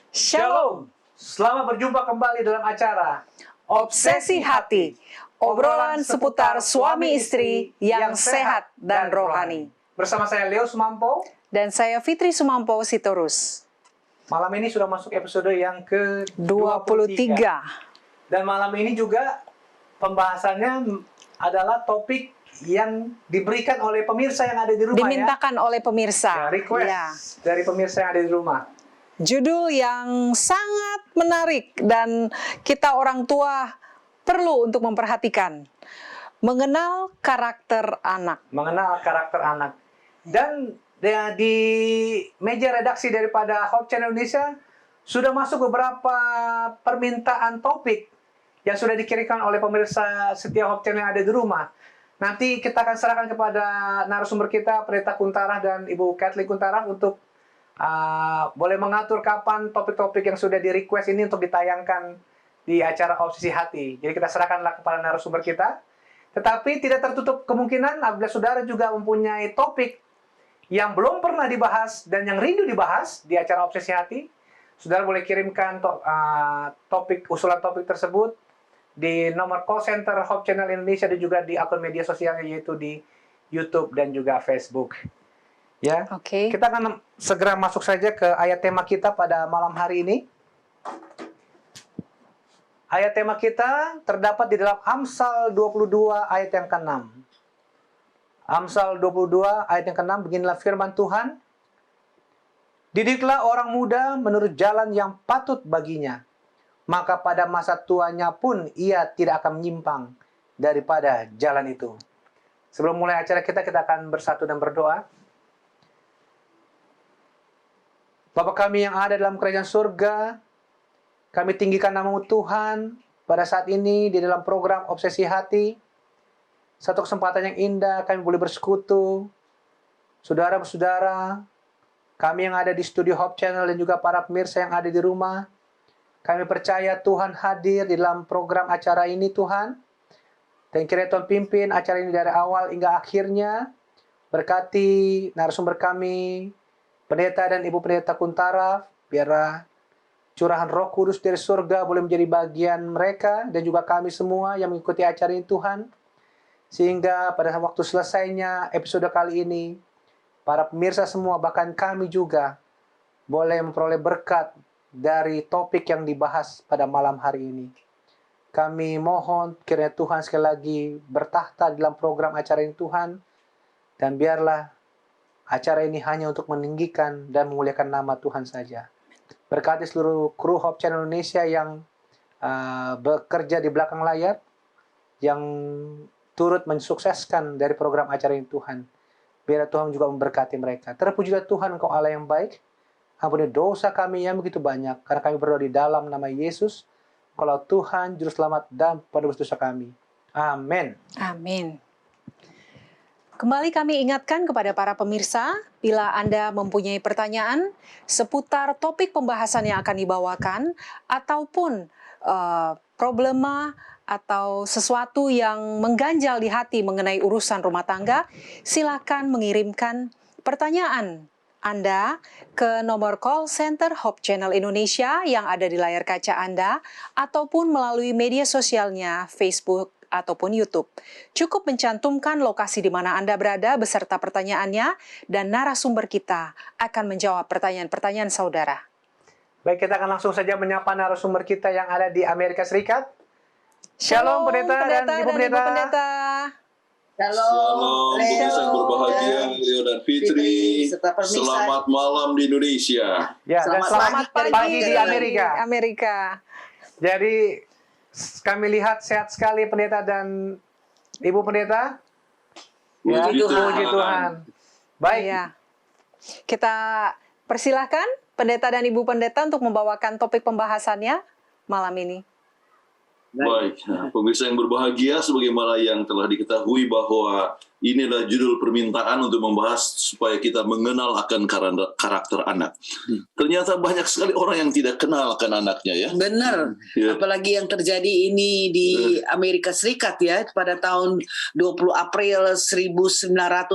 Shalom. Selamat berjumpa kembali dalam acara Obsesi Hati, obrolan seputar suami istri yang sehat dan rohani. Bersama saya Leo Sumampo. Dan saya Fitri Sumampo Sitorus. Malam ini sudah masuk episode yang ke-23. Dan malam ini juga pembahasannya adalah topik yang diberikan oleh pemirsa yang ada di rumah. Dimintakan oleh pemirsa. Ya, request dari pemirsa yang ada di rumah. Judul yang sangat menarik dan kita orang tua perlu untuk memperhatikan. Mengenal karakter anak. Mengenal karakter anak. Dan di meja redaksi daripada Hope Channel Indonesia sudah masuk beberapa permintaan topik yang sudah dikirimkan oleh pemirsa setia Hope Channel yang ada di rumah. Nanti kita akan serahkan kepada narasumber kita, Pendeta Kuntarah dan Ibu Kathleen Kuntarah untuk boleh mengatur kapan topik-topik yang sudah di-request ini untuk ditayangkan di acara Obsesi Hati. Jadi kita serahkanlah kepada narasumber kita. Tetapi tidak tertutup kemungkinan apabila saudara juga mempunyai topik yang belum pernah dibahas dan yang rindu dibahas di acara Obsesi Hati, saudara boleh kirimkan usulan topik tersebut di nomor call center Hope Channel Indonesia dan juga di akun media sosialnya, yaitu di YouTube dan juga Facebook. Ya, Kita akan segera masuk saja ke ayat tema kita pada malam hari ini. Ayat tema kita terdapat di dalam Amsal 22 ayat yang ke-6. Amsal 22 ayat yang ke-6, beginilah firman Tuhan. Didiklah orang muda menurut jalan yang patut baginya, maka pada masa tuanya pun ia tidak akan menyimpang daripada jalan itu. Sebelum mulai acara kita akan bersatu dan berdoa. Bapa kami yang ada dalam kerajaan surga, kami tinggikan nama-Mu Tuhan pada saat ini di dalam program Obsesi Hati. Satu kesempatan yang indah kami boleh bersekutu. Saudara-saudara, kami yang ada di studio Hope Channel dan juga para pemirsa yang ada di rumah, kami percaya Tuhan hadir di dalam program acara ini Tuhan. Dan kiranya Tuhan pimpin acara ini dari awal hingga akhirnya. Berkati narasumber kami, Pendeta dan Ibu Pendeta Kuntara, biarlah curahan Roh Kudus dari surga boleh menjadi bagian mereka dan juga kami semua yang mengikuti acara ini Tuhan. Sehingga pada waktu selesainya episode kali ini, para pemirsa semua bahkan kami juga boleh memperoleh berkat dari topik yang dibahas pada malam hari ini. Kami mohon kiranya Tuhan sekali lagi bertahta dalam program acara ini Tuhan. Dan biarlah acara ini hanya untuk meninggikan dan memuliakan nama Tuhan saja. Berkati seluruh kru Hope Channel Indonesia yang bekerja di belakang layar, yang turut mensukseskan dari program acara ini Tuhan. Biar Tuhan juga memberkati mereka. Terpujilah Tuhan, Engkau Allah yang baik. Ampuni dosa kami yang begitu banyak, karena kami berdoa di dalam nama Yesus, kalau Tuhan Juru Selamat dan penebus dosa kami. Amin. Amin. Kembali kami ingatkan kepada para pemirsa, bila Anda mempunyai pertanyaan seputar topik pembahasan yang akan dibawakan, ataupun problema atau sesuatu yang mengganjal di hati mengenai urusan rumah tangga, silakan mengirimkan pertanyaan Anda ke nomor call center Hope Channel Indonesia yang ada di layar kaca Anda, ataupun melalui media sosialnya Facebook ataupun YouTube. Cukup mencantumkan lokasi di mana Anda berada beserta pertanyaannya, dan narasumber kita akan menjawab pertanyaan-pertanyaan saudara. Baik, kita akan langsung saja menyapa narasumber kita yang ada di Amerika Serikat. Shalom Pendeta dan Ibu Pendeta. Shalom, pemirsa yang berbahagia, Leo dan Fitri. Selamat malam di Indonesia. Ya, dan selamat pagi di Amerika. Jadi kami lihat sehat sekali Pendeta dan Ibu Pendeta. Puji Tuhan. Baik. Ya. Kita persilahkan Pendeta dan Ibu Pendeta untuk membawakan topik pembahasannya malam ini. Baik, pemirsa yang berbahagia, sebagaimana yang telah diketahui bahwa ini adalah judul permintaan untuk membahas supaya kita mengenal akan karakter anak. Ternyata banyak sekali orang yang tidak kenal akan anaknya ya. Benar, Ya. apalagi yang terjadi ini di Amerika Serikat ya pada tahun 20 April 1999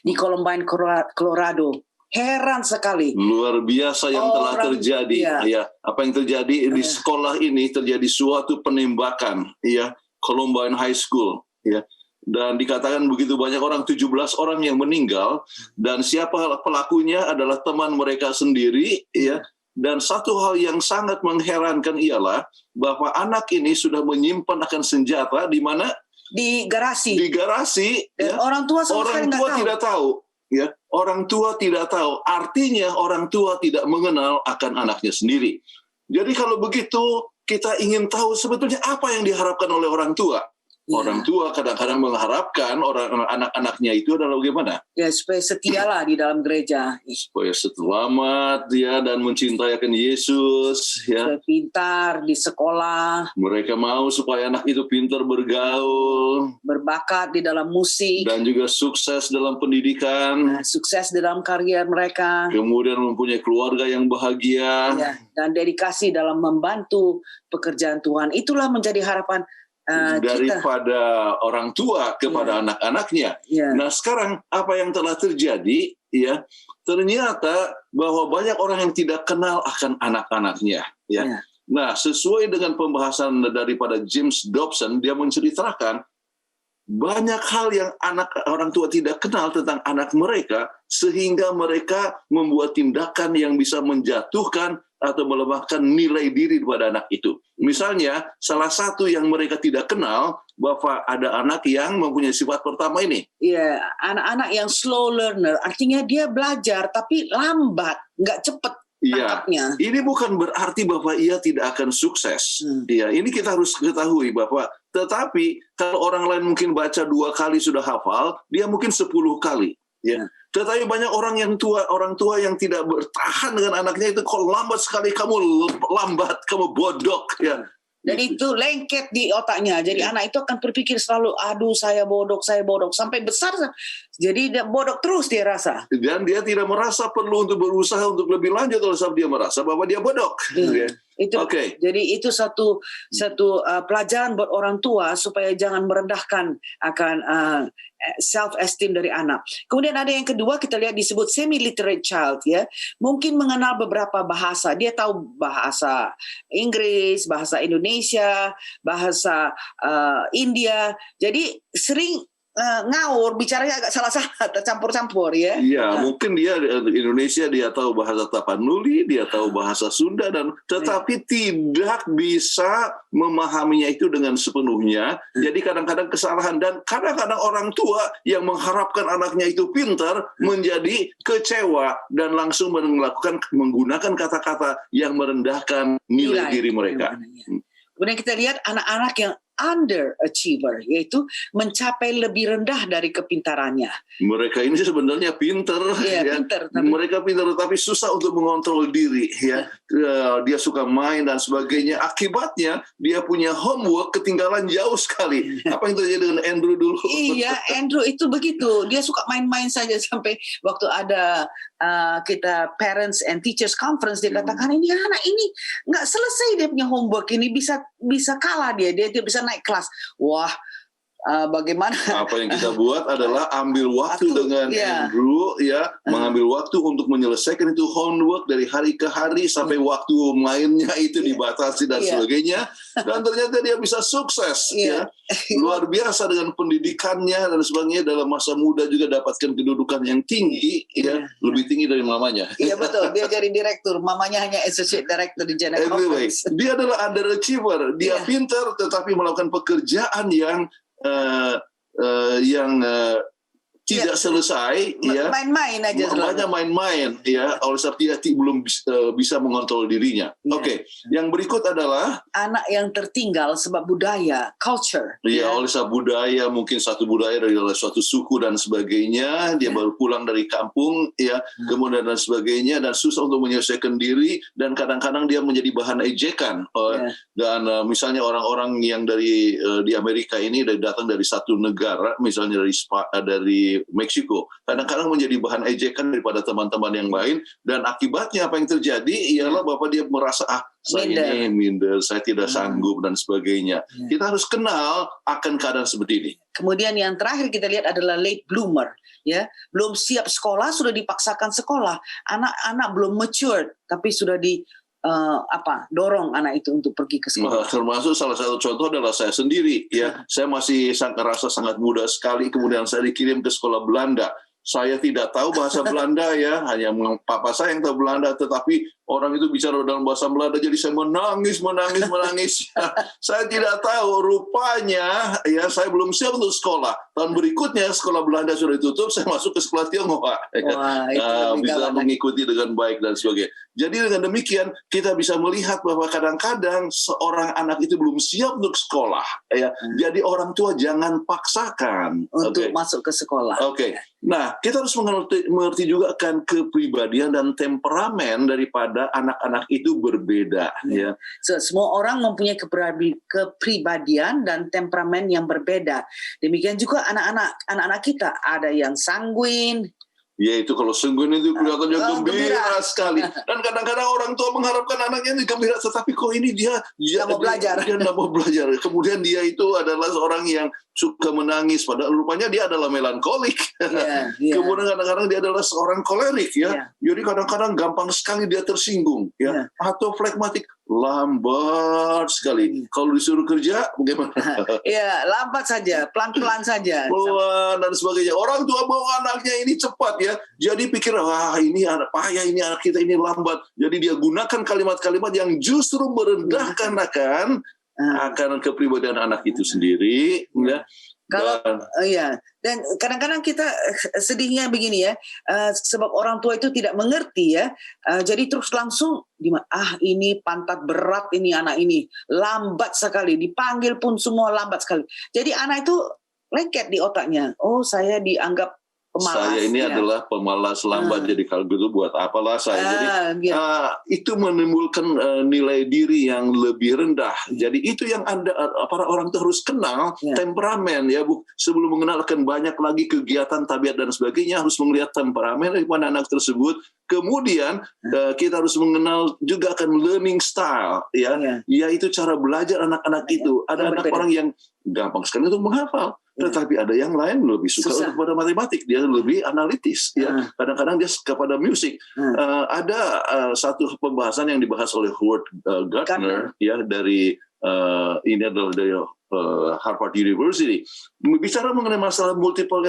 di Columbine, Colorado. heran sekali. Luar biasa yang telah Orang- terjadi. iya. Ya, apa yang terjadi di sekolah ini terjadi suatu penembakan, ya, Columbine High School, ya. Dan dikatakan begitu banyak orang, 17 orang yang meninggal, dan siapa pelakunya adalah teman mereka sendiri, ya. Dan satu hal yang sangat mengherankan ialah bahwa anak ini sudah menyimpan akan senjata di mana? Di garasi. Di garasi, Dan ya. orang tua sama sekali Orang nggak tua tahu. tidak tahu, ya. Orang tua tidak tahu. Artinya orang tua tidak mengenal akan anaknya sendiri. Jadi kalau begitu kita ingin tahu sebetulnya apa yang diharapkan oleh orang tua. Ya. Orang tua kadang-kadang mengharapkan anak-anaknya itu adalah bagaimana? Ya, supaya setialah di dalam gereja. Supaya selamat, ya, dan mencintai akan Yesus, ya. Supaya pintar di sekolah, Mereka mau supaya anak itu pintar bergaul berbakat di dalam musik, dan juga sukses dalam pendidikan, sukses di dalam karier mereka, kemudian mempunyai keluarga yang bahagia. ya, dan dedikasi dalam membantu pekerjaan Tuhan. Itulah menjadi harapan kita. Daripada orang tua kepada anak-anaknya. Ya. Nah, sekarang apa yang telah terjadi, ya, ternyata bahwa banyak orang yang tidak kenal akan anak-anaknya, ya. Ya. Nah, sesuai dengan pembahasan daripada James Dobson, dia menceritakan banyak hal yang orang tua tidak kenal tentang anak mereka, sehingga mereka membuat tindakan yang bisa menjatuhkan atau melemahkan nilai diri pada anak itu. Misalnya, salah satu yang mereka tidak kenal, bahwa ada anak yang mempunyai sifat pertama ini. Iya, anak-anak yang slow learner, artinya dia belajar tapi lambat, nggak cepat Iya, tangkapnya. ini bukan berarti bahwa ia tidak akan sukses. Iya, ini kita harus ketahui bahwa, tetapi kalau orang lain mungkin baca 2 kali sudah hafal, dia mungkin 10 kali. Ya. Tetapi banyak orang tua yang tidak bertahan dengan anaknya itu, kok lambat sekali kamu, lambat, kamu bodoh, ya. Dan itu lengket di otaknya. Jadi anak itu akan berpikir selalu, aduh saya bodoh. Sampai besar, jadi dia bodoh terus dia rasa. Dan dia tidak merasa perlu untuk berusaha untuk lebih lanjut, oleh sebab dia merasa bahwa dia bodoh. Ya. Itu, Oke. Jadi itu satu pelajaran buat orang tua supaya jangan merendahkan akan self esteem dari anak. Kemudian ada yang kedua, kita lihat disebut semi literate child, ya. Mungkin mengenal beberapa bahasa. Dia tahu bahasa Inggris, bahasa Indonesia, bahasa India. Jadi sering ngawur, bicaranya agak salah-salah, tercampur-campur, ya. Iya, mungkin dia Indonesia, dia tahu bahasa Tapanuli, dia tahu bahasa Sunda, dan tetapi tidak bisa memahaminya itu dengan sepenuhnya. Jadi kadang-kadang kesalahan, dan kadang-kadang orang tua yang mengharapkan anaknya itu pintar menjadi kecewa dan langsung menggunakan kata-kata yang merendahkan nilai diri mereka. Kemudian kita lihat anak-anak yang underachiever, yaitu mencapai lebih rendah dari kepintarannya. Mereka ini sebenarnya pintar, Iya, ya. pintar, tapi- Mereka pintar tetapi susah untuk mengontrol diri, ya. Dia suka main dan sebagainya. Akibatnya dia punya homework ketinggalan jauh sekali. Apa yang terjadi dengan Andrew dulu? Iya, Andrew itu begitu. Dia suka main-main saja sampai waktu ada kita parents and teachers conference, dia katakan ini anak ini nggak selesai dia punya homework ini, bisa kalah dia bisa naik kelas. Wah, bagaimana? Apa yang kita buat adalah ambil waktu dengan Iya. Andrew, ya, mengambil waktu untuk menyelesaikan itu homework dari hari ke hari sampai waktu mainnya itu dibatasi dan Iya. sebagainya, dan ternyata dia bisa sukses, Iya. ya, luar biasa dengan pendidikannya dan sebagainya, dalam masa muda juga dapatkan kedudukan yang tinggi, ya, lebih tinggi dari mamanya. Iya betul, dia jadi direktur, mamanya hanya associate director di General Anyway, Conference. dia adalah underachiever. Dia Iya. pintar tetapi melakukan pekerjaan yang tidak selesai, ya. Main-main aja Banyak main-main, ya. Oleh sebab dia belum bisa mengontrol dirinya. Iya. Oke, yang berikut adalah anak yang tertinggal sebab budaya, culture. ya, oleh sebab budaya, mungkin satu budaya dari suatu suku dan sebagainya, dia baru pulang dari kampung, ya, kemudian dan sebagainya, dan susah untuk menyelesaikan diri, dan kadang-kadang dia menjadi bahan ejekan. Dan misalnya orang-orang yang di Amerika ini datang dari satu negara, misalnya dari di Meksiko. Kadang-kadang menjadi bahan ejekan daripada teman-teman yang lain, dan akibatnya apa yang terjadi ialah bahwa dia merasa saya ini minder, saya tidak sanggup dan sebagainya. Kita harus kenal akan keadaan seperti ini. Kemudian yang terakhir kita lihat adalah late bloomer, ya, belum siap sekolah sudah dipaksakan sekolah, anak-anak belum mature tapi sudah dorong anak itu untuk pergi ke sekolah. Termasuk salah satu contoh adalah saya sendiri, ya. Saya masih merasa sangat muda sekali, kemudian saya dikirim ke sekolah Belanda. Saya tidak tahu bahasa Belanda, ya, hanya papa saya yang tahu Belanda, tetapi orang itu bicara dalam bahasa Belanda, jadi saya menangis. Saya tidak tahu, rupanya ya saya belum siap untuk sekolah. Tahun berikutnya sekolah Belanda sudah ditutup, saya masuk ke sekolah Tionghoa. Bisa mengikuti dengan baik dan sebagainya. Jadi dengan demikian kita bisa melihat bahwa kadang-kadang seorang anak itu belum siap untuk sekolah. Ya. Jadi orang tua jangan paksakan untuk masuk ke sekolah. Nah, kita harus mengerti juga kan kepribadian dan temperamen daripada anak-anak itu berbeda. Ya. So, semua orang mempunyai kepribadian dan temperamen yang berbeda. Demikian juga anak-anak kita, ada yang sanguin. Yaitu kalau sungguh itu kelihatannya gembira sekali. Dan kadang-kadang orang tua mengharapkan anaknya ini gembira, tetapi kok ini dia mau belajar. Dia tidak mau belajar. Kemudian dia itu adalah seorang yang suka menangis, padahal rupanya dia adalah melankolik. Kemudian kadang-kadang dia adalah seorang kolerik, ya. Jadi kadang-kadang gampang sekali dia tersinggung, ya. Atau flekmatik, lambat sekali. Kalau disuruh kerja, bagaimana? Ya, lambat saja, pelan-pelan saja. Pelan dan sebagainya. Orang tua mau anaknya ini cepat, ya. Jadi pikir, ini anak payah, ini anak kita ini lambat. Jadi dia gunakan kalimat-kalimat yang justru merendahkan akan kepribadian anak itu sendiri, ya. Dan kadang-kadang kita sedihnya begini, ya, sebab orang tua itu tidak mengerti, ya, jadi terus langsung ini pantat berat, ini anak ini lambat sekali, dipanggil pun semua lambat sekali. Jadi anak itu lengket di otaknya, saya dianggap pemalas. Saya ini adalah pemalas, lambat, jadi kalau gitu buat apalah saya. Jadi itu menimbulkan nilai diri yang lebih rendah. Jadi itu yang para orang itu harus kenal temperamen, ya, sebelum mengenalkan banyak lagi kegiatan, tabiat dan sebagainya, harus melihat temperamen daripada anak tersebut. Kemudian kita harus mengenal juga akan learning style, ya, yaitu cara belajar anak-anak itu. Ada anak orang yang gampang sekali untuk menghafal. Tetapi ada yang lain lebih suka kepada matematik, dia lebih analitis, ya. Kadang-kadang dia kepada musik. Ada satu pembahasan yang dibahas oleh Howard Gardner, ya, dari ini adalah dari Harvard University, bicara mengenai masalah multiple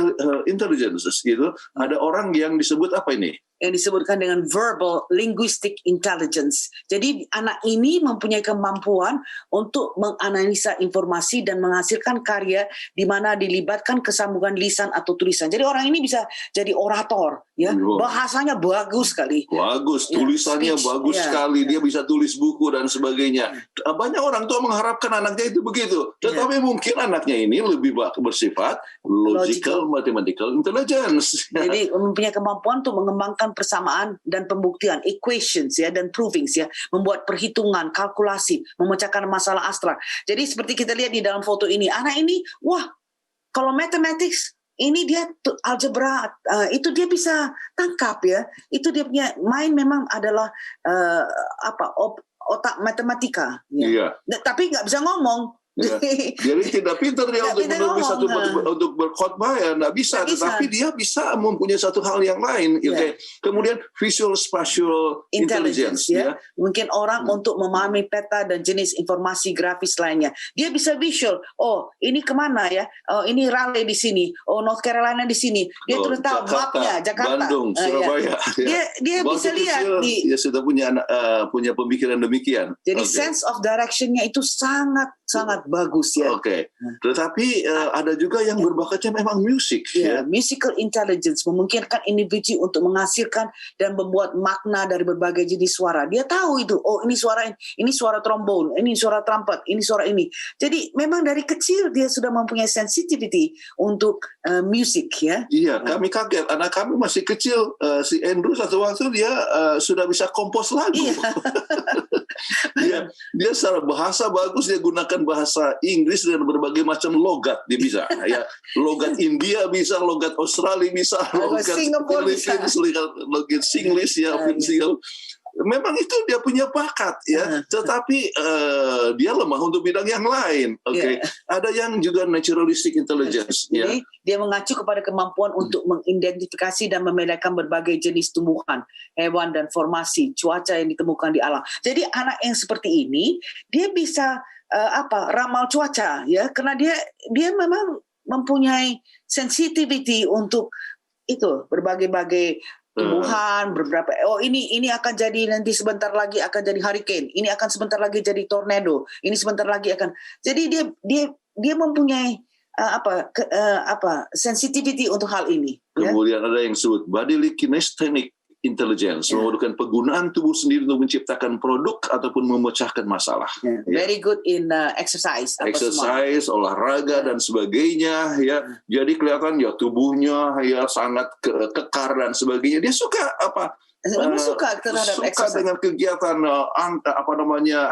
intelligences, gitu. Ada orang yang disebut apa ini? Yang disebutkan dengan verbal linguistic intelligence. Jadi anak ini mempunyai kemampuan untuk menganalisa informasi dan menghasilkan karya di mana dilibatkan kesambungan lisan atau tulisan. Jadi orang ini bisa jadi orator, ya. Bahasanya bagus sekali. Bagus, tulisannya bagus sekali. Dia bisa tulis buku dan sebagainya. Banyak orang tua mengharapkan anaknya itu begitu. Tetapi mungkin anaknya ini lebih bersifat logical mathematical intelligence. Jadi mempunyai kemampuan untuk mengembangkan persamaan dan pembuktian, equations, ya, dan provings, ya, membuat perhitungan, kalkulasi, memecahkan masalah abstrak. Jadi seperti kita lihat di dalam foto ini, anak ini, kalau mathematics ini dia algebra, itu dia bisa tangkap, ya. Itu dia punya main memang adalah otak matematika, ya. Tapi nggak bisa ngomong. Ya. Jadi tidak pintar dia untuk berkhotbah, ya, nggak bisa. Tetapi dia bisa mempunyai satu hal yang lain. Kemudian visual spatial intelligence, ya. Mungkin orang untuk memahami peta dan jenis informasi grafis lainnya. Dia bisa visual. Ini kemana, ya? Ini Raleigh di sini. North Carolina di sini. Dia terus tahu mapnya Jakarta, Bandung, Surabaya. Dia bisa lihat. Dia sudah punya pemikiran demikian. Jadi sense of direction-nya itu sangat bagus, ya. Tetapi ada juga yang berbakatnya memang musik, ya. Musical intelligence memungkinkan individu untuk menghasilkan dan membuat makna dari berbagai jenis suara. Dia tahu itu, ini suara trombone, ini suara trumpet, ini suara ini. Jadi memang dari kecil dia sudah mempunyai sensitivity untuk musik, ya. Iya, kami kaget. Anak kami masih kecil, si Andrew satu waktu dia sudah bisa kompos lagu. Dia secara bahasa bagus, dia gunakan bahasa Inggris dengan berbagai macam logat dia bisa. Ya, logat India bisa, logat Australia bisa, logat Singapura bisa. logat Singlish ya, Single. Memang itu dia punya bakat ya, tetapi dia lemah untuk bidang yang lain. Oke. Ada yang juga naturalistic intelligence. Jadi dia mengacu kepada kemampuan untuk mengidentifikasi dan membedakan berbagai jenis tumbuhan, hewan dan formasi cuaca yang ditemukan di alam. Jadi anak yang seperti ini dia bisa ramal cuaca ya, karena dia memang mempunyai sensitivity untuk itu berbagai tumbuhan beberapa ini akan jadi nanti sebentar lagi akan jadi hurricane, ini akan sebentar lagi jadi tornado, ini sebentar lagi akan jadi dia mempunyai sensitivity untuk hal ini. Kemudian ada yang disebut bodily kinesthetic intelligence, membutuhkan penggunaan tubuh sendiri untuk menciptakan produk ataupun memecahkan masalah. Very good in exercise, olahraga dan sebagainya ya. Jadi kelihatan ya tubuhnya ya sangat kekar dan sebagainya. Dia suka suka terhadap exercise, dengan kegiatan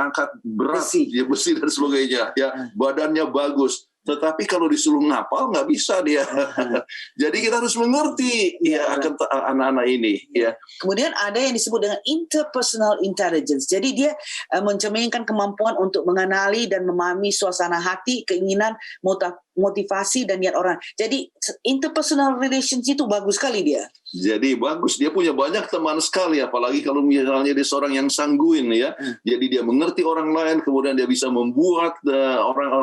angkat berat, besi dan sebagainya ya. Badannya bagus. Tetapi kalau disuruh ngapal nggak bisa dia. Jadi kita harus mengerti akan anak-anak ini. Ya. Kemudian ada yang disebut dengan interpersonal intelligence. Jadi dia mencerminkan kemampuan untuk mengenali dan memahami suasana hati, keinginan, motivasi dan niat orang. Jadi interpersonal relations itu bagus sekali dia. Jadi bagus, dia punya banyak teman sekali, apalagi kalau misalnya dia seorang yang sangguin ya. Jadi dia mengerti orang lain, kemudian dia bisa membuat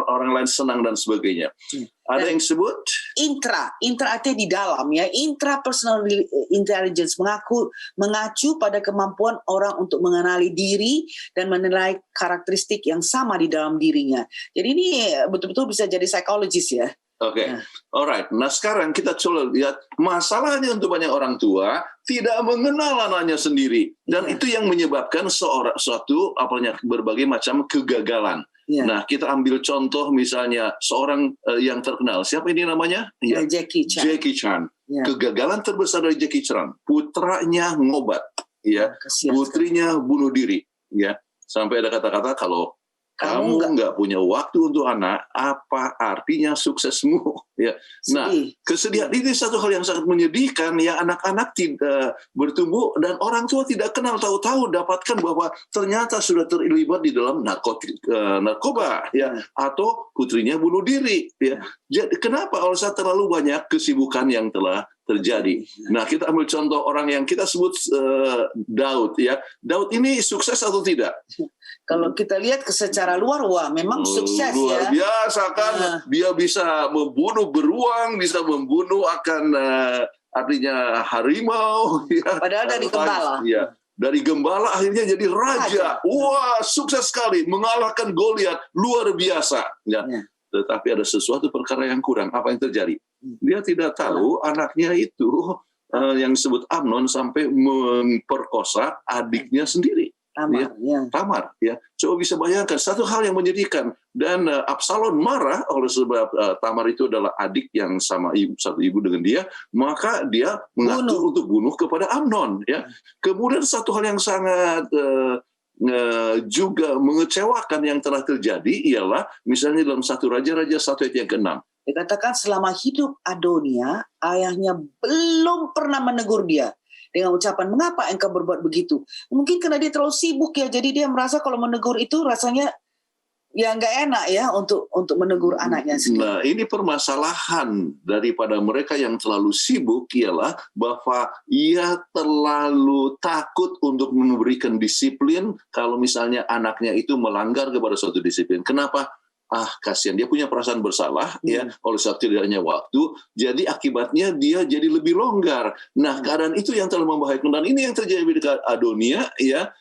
orang lain senang dan sebagainya. Ada yang disebut intra artinya di dalam ya. Intrapersonal intelligence mengacu pada kemampuan orang untuk mengenali diri dan menilai karakteristik yang sama di dalam dirinya. Jadi ini betul-betul bisa jadi psikologis ya. Oke, alright. Nah sekarang kita coba lihat masalahnya untuk banyak orang tua tidak mengenal anaknya sendiri, dan itu yang menyebabkan suatu berbagai macam kegagalan. Nah kita ambil contoh misalnya seorang yang terkenal, siapa ini namanya? Jackie Chan. Kegagalan terbesar dari Jackie Chan, putranya ngobat, ya, putrinya bunuh diri, ya, sampai ada kata-kata kalau kamu nggak punya waktu untuk anak, apa artinya suksesmu? Ya. Nah, kesedihan ini satu hal yang sangat menyedihkan ya, anak-anak tidak bertumbuh dan orang tua tidak kenal, tahu-tahu dapatkan bahwa ternyata sudah terlibat di dalam narkoba ya, atau putrinya bunuh diri ya. Jadi kenapa alasan terlalu banyak kesibukan yang telah terjadi. Nah, kita ambil contoh orang yang kita sebut Daud ya. Daud ini sukses atau tidak? Kalau kita lihat secara luar, memang sukses luar biasa kan. Dia bisa membunuh beruang, bisa membunuh artinya harimau. Ya. Padahal dari gembala. Ya. Dari gembala akhirnya jadi raja. Wah, sukses sekali. Mengalahkan Goliat. Luar biasa. Ya. Tetapi ada sesuatu perkara yang kurang. Apa yang terjadi? Dia tidak tahu anaknya itu yang disebut Amnon sampai memperkosa adiknya sendiri. Tamar, ya. Coba bisa bayangkan satu hal yang menyedihkan, dan Absalom marah oleh sebab Tamar itu adalah adik yang sama satu ibu dengan dia, maka dia mengatur untuk bunuh kepada Amnon, ya. Kemudian satu hal yang sangat juga mengecewakan yang telah terjadi ialah misalnya dalam 1 Raja-Raja 1 ayat yang ke-6. Dikatakan selama hidup Adonia, ayahnya belum pernah menegur dia dengan ucapan, mengapa engkau berbuat begitu? Mungkin karena dia terlalu sibuk ya, jadi dia merasa kalau menegur itu rasanya ya nggak enak ya untuk menegur anaknya sendiri. Nah, ini permasalahan daripada mereka yang terlalu sibuk ialah bahwa ia terlalu takut untuk memberikan disiplin kalau misalnya anaknya itu melanggar kepada suatu disiplin. Kenapa? Kasihan, dia punya perasaan bersalah ya, oleh sebab tidaknya waktu, jadi akibatnya dia jadi lebih longgar. Nah, keadaan itu yang telah membahayakan, dan ini yang terjadi dekat Adonia ya,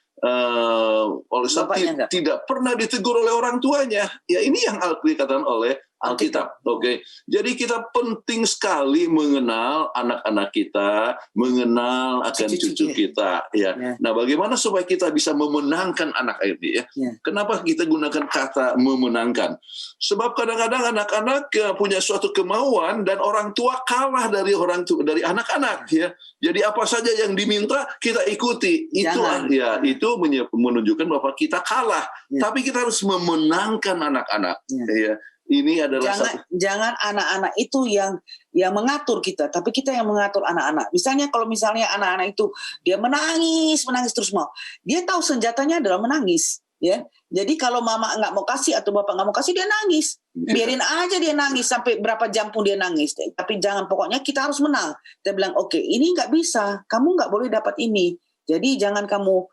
oleh sebab tidak pernah ditegur oleh orang tuanya. Ya, ini yang dikatakan oleh Alkitab. Oke. Jadi kita penting sekali mengenal anak-anak kita, mengenal akan cucu kita. Ya. Nah, bagaimana supaya kita bisa memenangkan anak ini? Ya? Kenapa kita gunakan kata memenangkan? Sebab kadang-kadang anak-anak punya suatu kemauan dan orang tua kalah dari dari anak-anak. Ya. Jadi apa saja yang diminta kita ikuti. Itu menunjukkan bahwa kita kalah. Tapi kita harus memenangkan anak-anak. Ya. Ini adalah jangan anak-anak itu yang mengatur kita, tapi kita yang mengatur anak-anak. Kalau misalnya anak-anak itu dia menangis terus mau, dia tahu senjatanya adalah menangis, ya. Jadi kalau mama nggak mau kasih atau bapak nggak mau kasih, dia nangis. Biarin aja dia nangis sampai berapa jam pun dia nangis. Tapi pokoknya kita harus menang. Kita bilang, oke, ini nggak bisa, kamu nggak boleh dapat ini. Jadi jangan kamu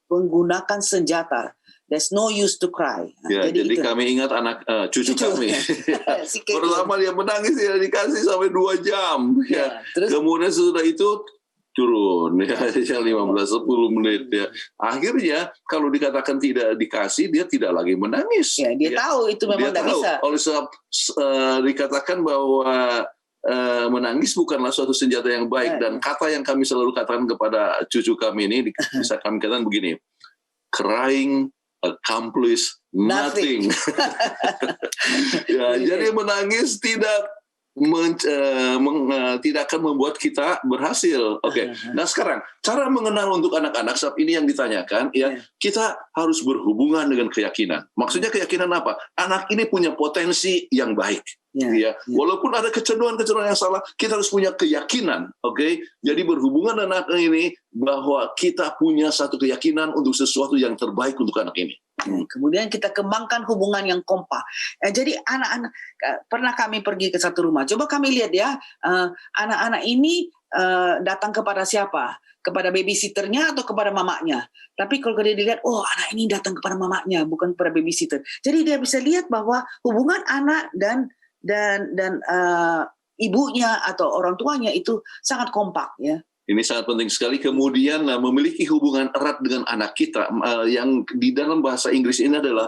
menggunakan senjata. There's no use to cry. Ya, jadi kami ingat cucu kami. Pertama dia menangis, dia dikasih sampai 2 jam. Ya. Terus? Kemudian sesudah itu turun ya 15-10 menit ya. Akhirnya kalau dikatakan tidak dikasih, dia tidak lagi menangis. Ya, dia tahu itu memang tidak bisa. Oleh sebab dikatakan bahwa menangis bukanlah suatu senjata yang baik, dan kata yang kami selalu katakan kepada cucu kami ini bisa kami katakan begini: crying accomplish nothing. Jadi menangis tidak akan membuat kita berhasil. Oke. Nah sekarang cara mengenal untuk anak-anak, sebab ini yang ditanyakan, ya kita harus berhubungan dengan keyakinan. Maksudnya keyakinan apa? Anak ini punya potensi yang baik. Ya, walaupun ada kecenderungan yang salah, kita harus punya keyakinan, oke? Jadi berhubungan dengan anak ini bahwa kita punya satu keyakinan untuk sesuatu yang terbaik untuk anak ini. Kemudian kita kembangkan hubungan yang kompak. Jadi anak-anak, pernah kami pergi ke satu rumah, coba kami lihat ya, anak-anak ini datang kepada siapa? Kepada babysitternya atau kepada mamanya. Tapi kalau dia dilihat, oh anak ini datang kepada mamanya, bukan kepada babysitter. Jadi dia bisa lihat bahwa hubungan anak dan ibunya atau orang tuanya itu sangat kompak, ya. Ini sangat penting sekali. Kemudian memiliki hubungan erat dengan anak kita, yang di dalam bahasa Inggris ini adalah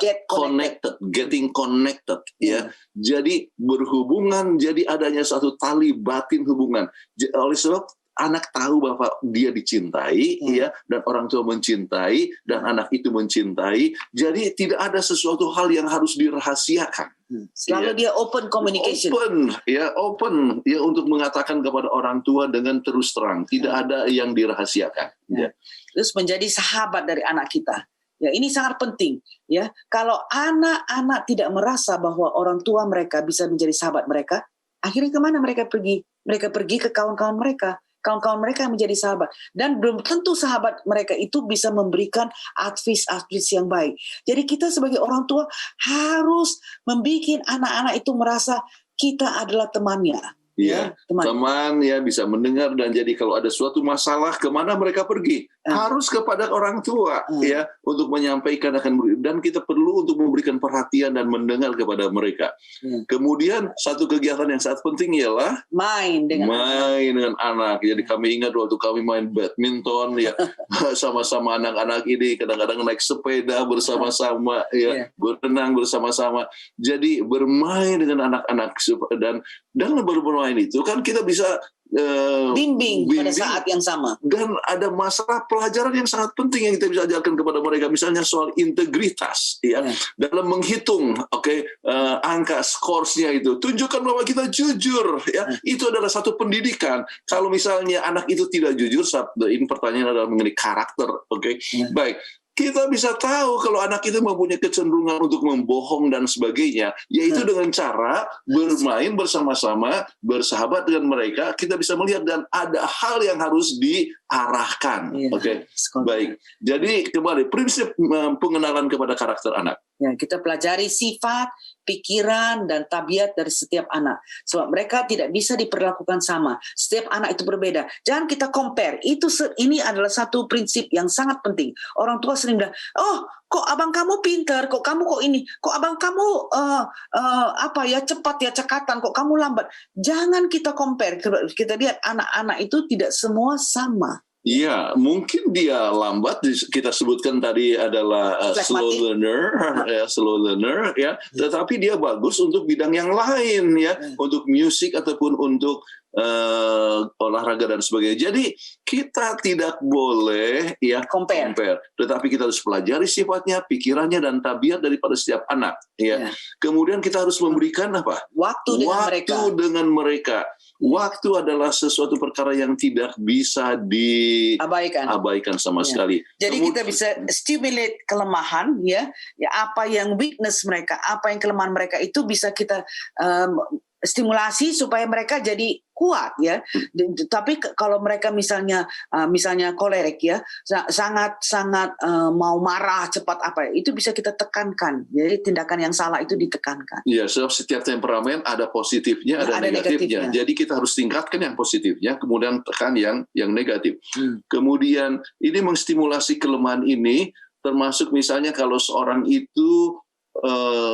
getting connected, ya. Jadi berhubungan, jadi adanya satu tali batin hubungan. Oleh sebab anak tahu bahwa dia dicintai, ya, dan orang tua mencintai, dan anak itu mencintai. Jadi tidak ada sesuatu hal yang harus dirahasiakan. Selalu dia open communication. Open untuk mengatakan kepada orang tua dengan terus terang. Tidak ada yang dirahasiakan. Ya. Terus menjadi sahabat dari anak kita. Ya, ini sangat penting. Ya, kalau anak-anak tidak merasa bahwa orang tua mereka bisa menjadi sahabat mereka, akhirnya kemana mereka pergi? Mereka pergi ke kawan-kawan mereka. Kawan-kawan mereka yang menjadi sahabat. Dan belum tentu sahabat mereka itu bisa memberikan advice yang baik. Jadi kita sebagai orang tua harus membuat anak-anak itu merasa kita adalah temannya. Ya, teman ya, bisa mendengar, dan jadi kalau ada suatu masalah, kemana mereka pergi? Harus kepada orang tua, ya, untuk menyampaikan dan kita perlu untuk memberikan perhatian dan mendengar kepada mereka. Kemudian satu kegiatan yang sangat penting ialah main dengan anak. Jadi kami ingat waktu kami main badminton, ya, sama-sama anak-anak ini, kadang-kadang naik sepeda bersama-sama, ya, berenang bersama-sama. Jadi bermain dengan anak-anak, dan bermain itu kan kita bisa bimbing pada saat yang sama. Dan ada masalah pelajaran yang sangat penting yang kita bisa ajarkan kepada mereka, misalnya soal integritas, ya, dalam menghitung, angka skorsnya itu, tunjukkan bahwa kita jujur, ya, itu adalah satu pendidikan. Kalau misalnya anak itu tidak jujur, ini pertanyaan adalah mengenai karakter, baik. Kita bisa tahu kalau anak itu mempunyai kecenderungan untuk membohong dan sebagainya, yaitu dengan cara bermain bersama-sama, bersahabat dengan mereka, kita bisa melihat dan ada hal yang harus diarahkan. Baik. Jadi kembali prinsip pengenalan kepada karakter anak. Ya, kita pelajari sifat, pikiran, dan tabiat dari setiap anak. Sebab mereka tidak bisa diperlakukan sama. Setiap anak itu berbeda. Jangan kita compare. Ini adalah satu prinsip yang sangat penting. Orang tua sering bilang, oh, kok abang kamu pintar, kok kamu kok ini, kok abang kamu cepat ya cekatan, kok kamu lambat. Jangan kita compare. Kita lihat anak-anak itu tidak semua sama. Iya, mungkin dia lambat. Kita sebutkan tadi adalah slow learner, slow learner, ya. Tetapi dia bagus untuk bidang yang lain, ya, untuk musik ataupun untuk olahraga dan sebagainya. Jadi kita tidak boleh ya compare, tetapi kita harus pelajari sifatnya, pikirannya dan tabiat daripada setiap anak. Ya. Kemudian kita harus memberikan apa? Waktu dengan mereka. Waktu adalah sesuatu perkara yang tidak bisa diabaikan sama sekali. Jadi kita bisa stimulate kelemahan, ya apa yang weakness mereka, apa yang kelemahan mereka itu bisa kita stimulasi supaya mereka jadi kuat, ya. Tapi kalau mereka misalnya kolerik, ya, sangat mau marah cepat apa, itu bisa kita tekankan. Jadi tindakan yang salah itu ditekankan. Iya, sebab setiap temperamen ada positifnya, ada negatifnya. Jadi kita harus tingkatkan yang positifnya, kemudian tekan yang negatif. Kemudian ini menstimulasi kelemahan ini, termasuk misalnya kalau seorang itu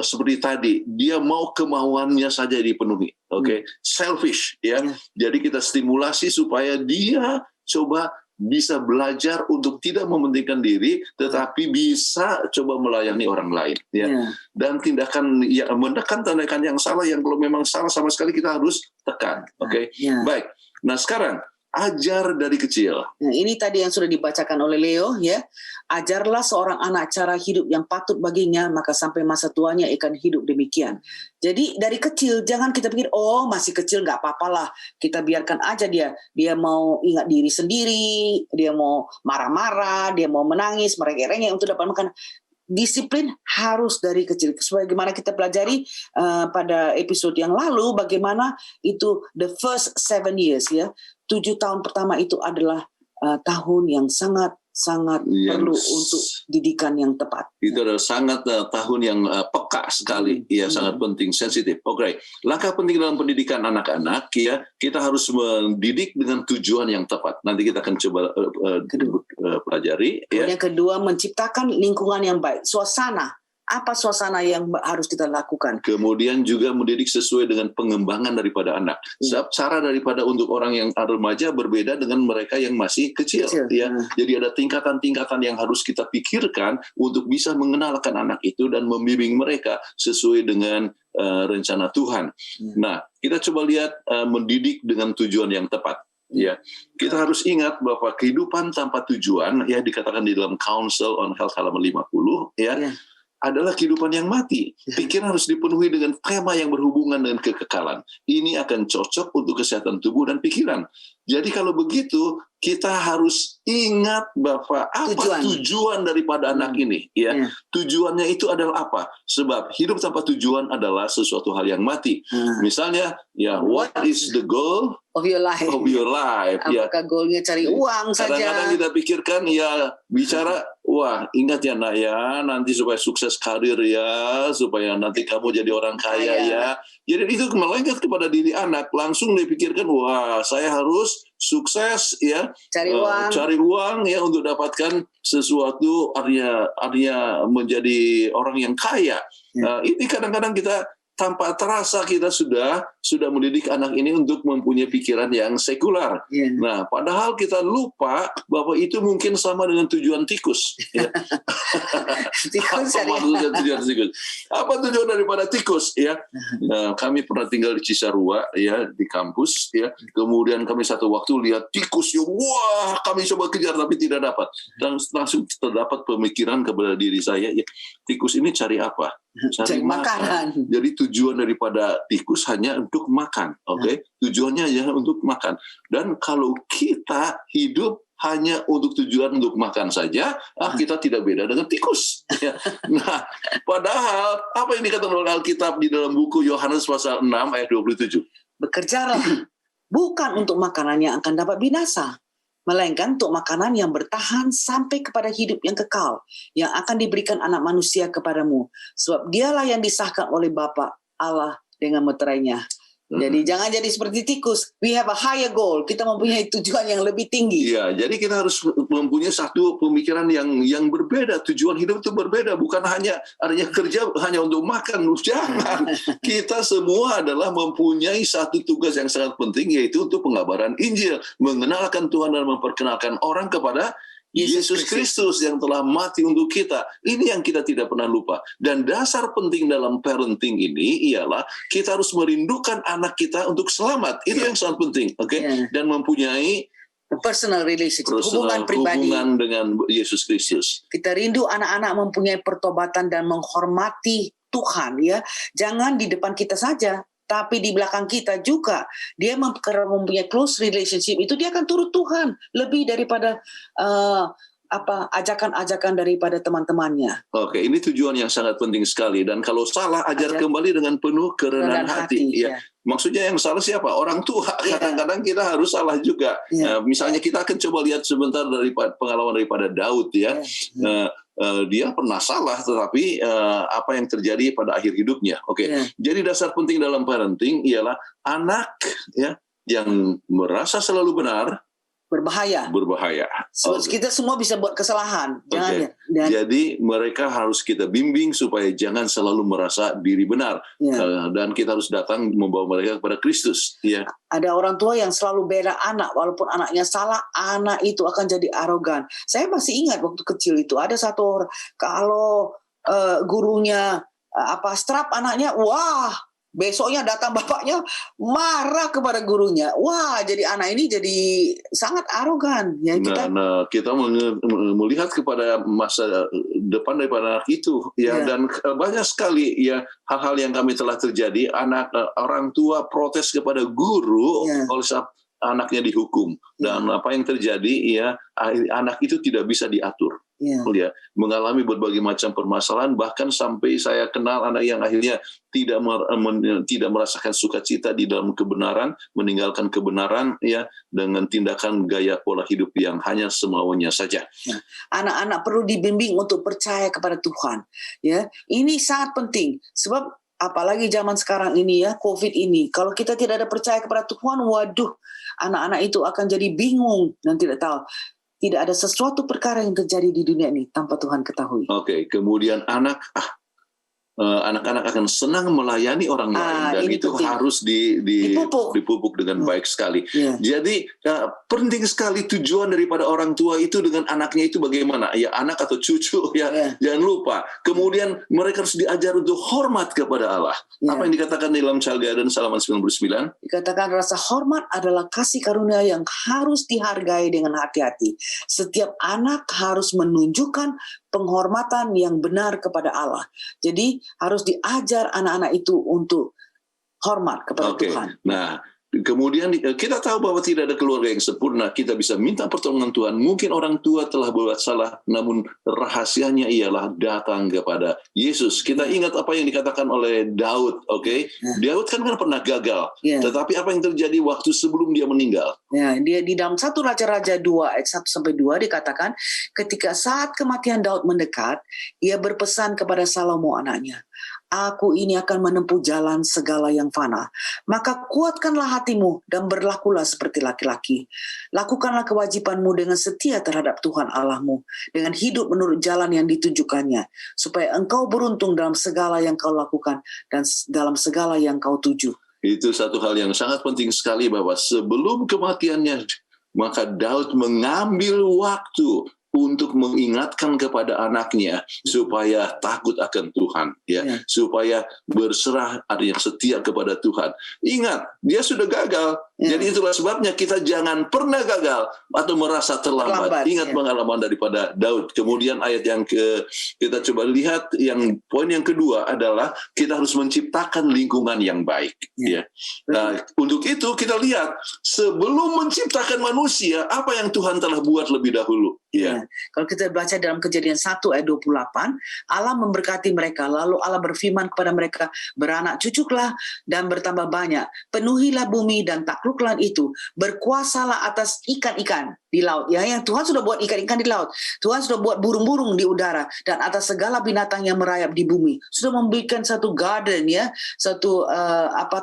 seperti tadi, dia mau kemauannya saja dipenuhi, selfish, ya. Jadi kita stimulasi supaya dia coba bisa belajar untuk tidak mementingkan diri, tetapi bisa coba melayani orang lain, ya. Dan tindakan menekan tindakan yang salah, yang kalau memang salah sama sekali kita harus tekan, Baik. Nah sekarang ajar dari kecil. Nah, ini tadi yang sudah dibacakan oleh Leo, ya. Ajarlah seorang anak cara hidup yang patut baginya, maka sampai masa tuanya akan hidup demikian. Jadi dari kecil jangan kita pikir masih kecil nggak apa-apalah, kita biarkan aja dia mau ingat diri sendiri, dia mau marah-marah, dia mau menangis, merengek-rengek untuk dapat makan. Disiplin harus dari kecil. Sebagaimana kita pelajari pada episode yang lalu, bagaimana itu the first 7 years, ya. 7 tahun pertama itu adalah tahun yang sangat perlu untuk didikan yang tepat. Itu adalah sangat tahun yang peka sekali, ya, sangat penting, sensitif. Langkah penting dalam pendidikan anak-anak, ya, kita harus mendidik dengan tujuan yang tepat. Nanti kita akan coba pelajari. Yang kedua, menciptakan lingkungan yang baik, suasana. Apa suasana yang harus kita lakukan? Kemudian juga mendidik sesuai dengan pengembangan daripada anak. Sebab cara daripada untuk orang yang remaja berbeda dengan mereka yang masih kecil. Ya. Jadi ada tingkatan-tingkatan yang harus kita pikirkan untuk bisa mengenalkan anak itu dan membimbing mereka sesuai dengan rencana Tuhan. Nah, kita coba lihat mendidik dengan tujuan yang tepat. Ya, kita harus ingat bahwa kehidupan tanpa tujuan, ya, dikatakan di dalam Council on Health halaman 50, ya. Adalah kehidupan yang mati. Pikiran harus dipenuhi dengan tema yang berhubungan dengan kekekalan. Ini akan cocok untuk kesehatan tubuh dan pikiran. Jadi kalau begitu, kita harus ingat bahwa apa tujuan daripada anak ini, ya. Tujuannya itu adalah apa? Sebab hidup tanpa tujuan adalah sesuatu hal yang mati. Misalnya, ya, what is the goal of your life? Apakah goalnya cari uang saja? Kadang-kadang kita pikirkan, ya, bicara, wah, ingat ya nak, ya, nanti supaya sukses karir, ya, supaya nanti kamu jadi orang kaya, ya. Jadi itu melengket kepada diri anak, langsung dipikirkan, wah, saya harus sukses, ya, cari uang, ya, untuk dapatkan sesuatu, artinya menjadi orang yang kaya. Ini kadang-kadang kita tanpa terasa kita sudah mendidik anak ini untuk mempunyai pikiran yang sekular. Nah, padahal kita lupa bahwa itu mungkin sama dengan tujuan tikus. Ya. Apa tujuan daripada tikus? Ya, kami pernah tinggal di Cisarua, ya, di kampus, ya. Kemudian kami satu waktu lihat tikus, ya, wah, kami coba kejar tapi tidak dapat. Dan langsung terdapat pemikiran kepada diri saya, ya, tikus ini cari apa? Cari makanan. Jadi tujuan daripada tikus hanya untuk makan, Tujuannya hanya untuk makan. Dan kalau kita hidup hanya untuk tujuan untuk makan saja, kita tidak beda dengan tikus. Ya. Nah, padahal apa yang dikatakan oleh Alkitab di dalam buku Yohanes pasal 6 ayat 27? Bekerjalah bukan untuk makanan yang akan dapat binasa, melainkan untuk makanan yang bertahan sampai kepada hidup yang kekal, yang akan diberikan anak manusia kepadamu. Sebab dialah yang disahkan oleh Bapa Allah dengan meterainya. Jadi jangan jadi seperti tikus. We have a higher goal. Kita mempunyai tujuan yang lebih tinggi. Iya, jadi kita harus mempunyai satu pemikiran yang berbeda. Tujuan hidup itu berbeda, bukan hanya adanya kerja hanya untuk makan. Jangan. Kita semua adalah mempunyai satu tugas yang sangat penting, yaitu untuk pengabaran Injil, mengenalkan Tuhan dan memperkenalkan orang kepada Yesus Kristus yang telah mati untuk kita. Ini yang kita tidak pernah lupa. Dan dasar penting dalam parenting ini ialah kita harus merindukan anak kita untuk selamat. Itu yang sangat penting, oke? Dan mempunyai Personal relationship, hubungan pribadi. hubungan dengan Yesus Kristus. Kita rindu anak-anak mempunyai pertobatan dan menghormati Tuhan, ya. Jangan di depan kita saja, tapi di belakang kita juga. Dia mempunyai close relationship, itu dia akan turut Tuhan lebih daripada ajakan-ajakan daripada teman-temannya. Oke, ini tujuan yang sangat penting sekali. Dan kalau salah, ajar kembali dengan penuh kerendahan hati. Ya. Maksudnya yang salah siapa? Orang tua. Kadang-kadang kita harus salah juga. Misalnya kita akan coba lihat sebentar dari pengalaman daripada Daud, ya. Dia pernah salah, tetapi apa yang terjadi pada akhir hidupnya. Jadi dasar penting dalam parenting ialah anak, ya, yang merasa selalu benar berbahaya. Kita semua bisa buat kesalahan. Jangan. Jadi mereka harus kita bimbing supaya jangan selalu merasa diri benar. Dan kita harus datang membawa mereka kepada Kristus. Ada orang tua yang selalu bela anak, walaupun anaknya salah, anak itu akan jadi arogan. Saya masih ingat waktu kecil itu ada satu orang, kalau gurunya strap anaknya, wah, besoknya datang bapaknya marah kepada gurunya. Wah, jadi anak ini jadi sangat arogan. Ya, kita melihat kepada masa depan daripada anak itu, ya. Dan banyak sekali, ya, hal-hal yang kami telah terjadi. Orang tua protes kepada guru oleh anaknya dihukum. Dan apa yang terjadi, ya, anak itu tidak bisa diatur. Ya, mengalami berbagai macam permasalahan, bahkan sampai saya kenal anak yang akhirnya tidak merasakan sukacita di dalam kebenaran, meninggalkan kebenaran, ya, dengan tindakan gaya pola hidup yang hanya semaunya saja. Anak-anak perlu dibimbing untuk percaya kepada Tuhan. Ya, ini sangat penting sebab apalagi zaman sekarang ini, ya, COVID ini. Kalau kita tidak ada percaya kepada Tuhan, waduh, anak-anak itu akan jadi bingung dan tidak tahu. Tidak ada sesuatu perkara yang terjadi di dunia ini tanpa Tuhan ketahui. Kemudian anak-anak akan senang melayani orang lain, dan itu penting. Harus dipupuk dengan baik sekali. Jadi penting sekali tujuan daripada orang tua itu dengan anaknya itu bagaimana, ya, anak atau cucu, ya. Jangan lupa. Kemudian mereka harus diajar untuk hormat kepada Allah. Apa yang dikatakan dalam Child Guidance halaman 99? Dikatakan rasa hormat adalah kasih karunia yang harus dihargai dengan hati-hati. Setiap anak harus menunjukkan penghormatan yang benar kepada Allah. Jadi harus diajar anak-anak itu untuk hormat kepada Tuhan. Nah, kemudian kita tahu bahwa tidak ada keluarga yang sempurna. Kita bisa minta pertolongan Tuhan. Mungkin orang tua telah berbuat salah, namun rahasianya ialah datang kepada Yesus. Kita ingat apa yang dikatakan oleh Daud, Daud kan pernah gagal. Tetapi apa yang terjadi waktu sebelum dia meninggal? Dia di dalam 1 Raja-Raja 2 ayat 1-2 dikatakan, ketika saat kematian Daud mendekat, ia berpesan kepada Salomo anaknya, "Aku ini akan menempuh jalan segala yang fana. Maka kuatkanlah hatimu dan berlakulah seperti laki-laki. Lakukanlah kewajibanmu dengan setia terhadap Tuhan Allahmu, dengan hidup menurut jalan yang ditunjukkannya, supaya engkau beruntung dalam segala yang kau lakukan dan dalam segala yang kau tuju." Itu satu hal yang sangat penting sekali, bahwa sebelum kematiannya, maka Daud mengambil waktu untuk mengingatkan kepada anaknya supaya takut akan Tuhan, ya, supaya berserah, artinya setia kepada Tuhan. Ingat, dia sudah gagal. Jadi itulah sebabnya kita jangan pernah gagal atau merasa terlambat. Ingat pengalaman daripada Daud. Kemudian ayat yang kita coba lihat, yang poin yang kedua adalah kita harus menciptakan lingkungan yang baik. Nah, untuk itu kita lihat sebelum menciptakan manusia, apa yang Tuhan telah buat lebih dahulu. Kalau kita baca dalam Kejadian 1 ayat 28, Allah memberkati mereka, lalu Allah berfirman kepada mereka, "Beranak cucuklah dan bertambah banyak, penuhilah bumi dan taklukkanlah makhluk itu, berkuasalah atas ikan-ikan di laut. Ya, yang Tuhan sudah buat ikan-ikan di laut. Tuhan sudah buat burung-burung di udara dan atas segala binatang yang merayap di bumi. Sudah memberikan satu garden, ya, satu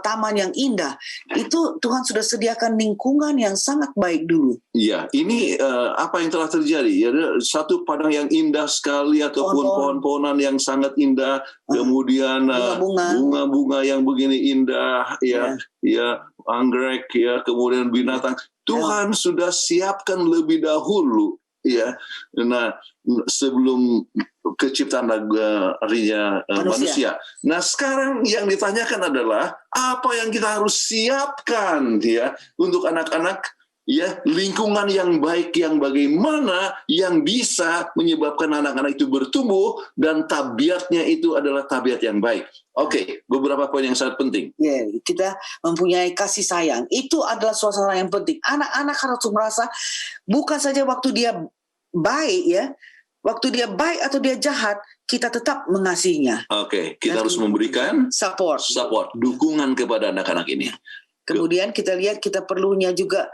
taman yang indah. Itu Tuhan sudah sediakan lingkungan yang sangat baik dulu. Ya, ini apa yang telah terjadi? Ya, satu padang yang indah sekali ataupun pohon-pohonan yang sangat indah, kemudian bunga-bunga yang begini indah, ya, anggrek, ya, kemudian binatang. Tuhan sudah siapkan lebih dahulu, ya. Nah, sebelum keciptaan manusia. Nah, sekarang yang ditanyakan adalah apa yang kita harus siapkan, ya, untuk anak-anak. Ya, lingkungan yang baik yang bagaimana yang bisa menyebabkan anak-anak itu bertumbuh dan tabiatnya itu adalah tabiat yang baik. Oke, beberapa poin yang sangat penting. Ya, kita mempunyai kasih sayang. Itu adalah suasana yang penting. Anak-anak harus merasa bukan saja waktu dia baik, ya, waktu dia baik atau dia jahat, kita tetap mengasihinya. Oke, kita harus memberikan support, dukungan kepada anak-anak ini. Kemudian kita lihat kita perlunya juga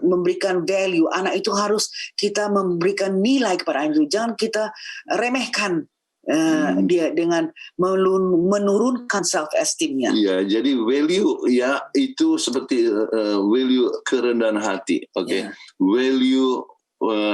memberikan value. Anak itu harus kita memberikan nilai kepada anak itu. Jangan kita remehkan dia dengan menurunkan self esteemnya. Ya, jadi value, ya, itu seperti value kerendahan hati. Oke. Value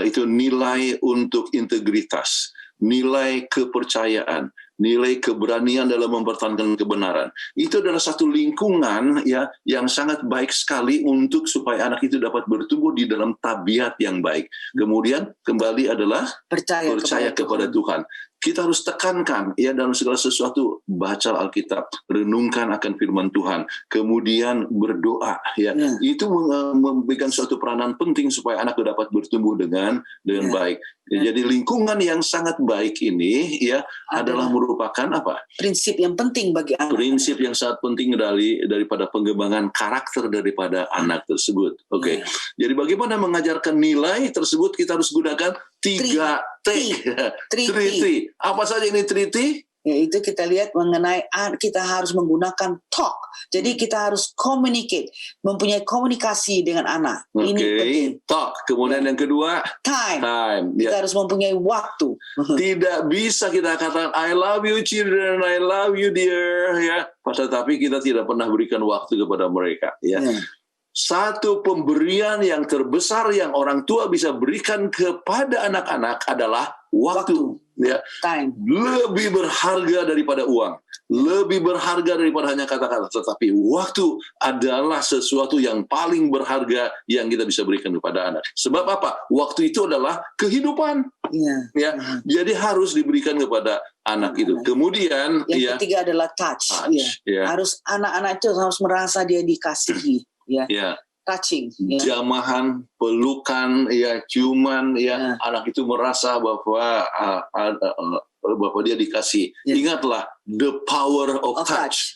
itu nilai untuk integritas, nilai kepercayaan, nilai keberanian dalam mempertahankan kebenaran. Itu adalah satu lingkungan, ya, yang sangat baik sekali untuk supaya anak itu dapat bertumbuh di dalam tabiat yang baik. Kemudian kembali adalah percaya kepada Tuhan. Kita harus tekankan, ya, dalam segala sesuatu, baca Alkitab, renungkan akan firman Tuhan, kemudian berdoa, ya. Itu memberikan suatu peranan penting supaya anak dapat bertumbuh dengan baik. Jadi lingkungan yang sangat baik ini, ya, adalah merupakan apa? Prinsip yang penting bagi anak. Prinsip yang sangat penting daripada pengembangan karakter daripada anak tersebut. Oke. Jadi bagaimana mengajarkan nilai tersebut, kita harus gunakan 3T. 3T. Apa saja ini 3T? Yaitu kita lihat mengenai kita harus menggunakan talk. Jadi kita harus communicate, mempunyai komunikasi dengan anak. Ini penting. Talk. Kemudian yang kedua, time. Kita harus mempunyai waktu. Tidak bisa kita katakan I love you children, I love you dear, ya. Tetapi kita tidak pernah berikan waktu kepada mereka, ya. Satu pemberian yang terbesar yang orang tua bisa berikan kepada anak-anak adalah waktu. Ya, time. Lebih berharga daripada uang, lebih berharga daripada hanya kata-kata. Tetapi waktu adalah sesuatu yang paling berharga yang kita bisa berikan kepada anak. Sebab apa? Waktu itu adalah kehidupan. Ya, jadi harus diberikan kepada anak itu. Kemudian yang ketiga adalah touch. Harus anak-anak itu harus merasa dia dikasihi. Touching, jamahan, pelukan, ya, ciuman, ya, anak itu merasa bahwa dia dikasih. Ingatlah the power of touch.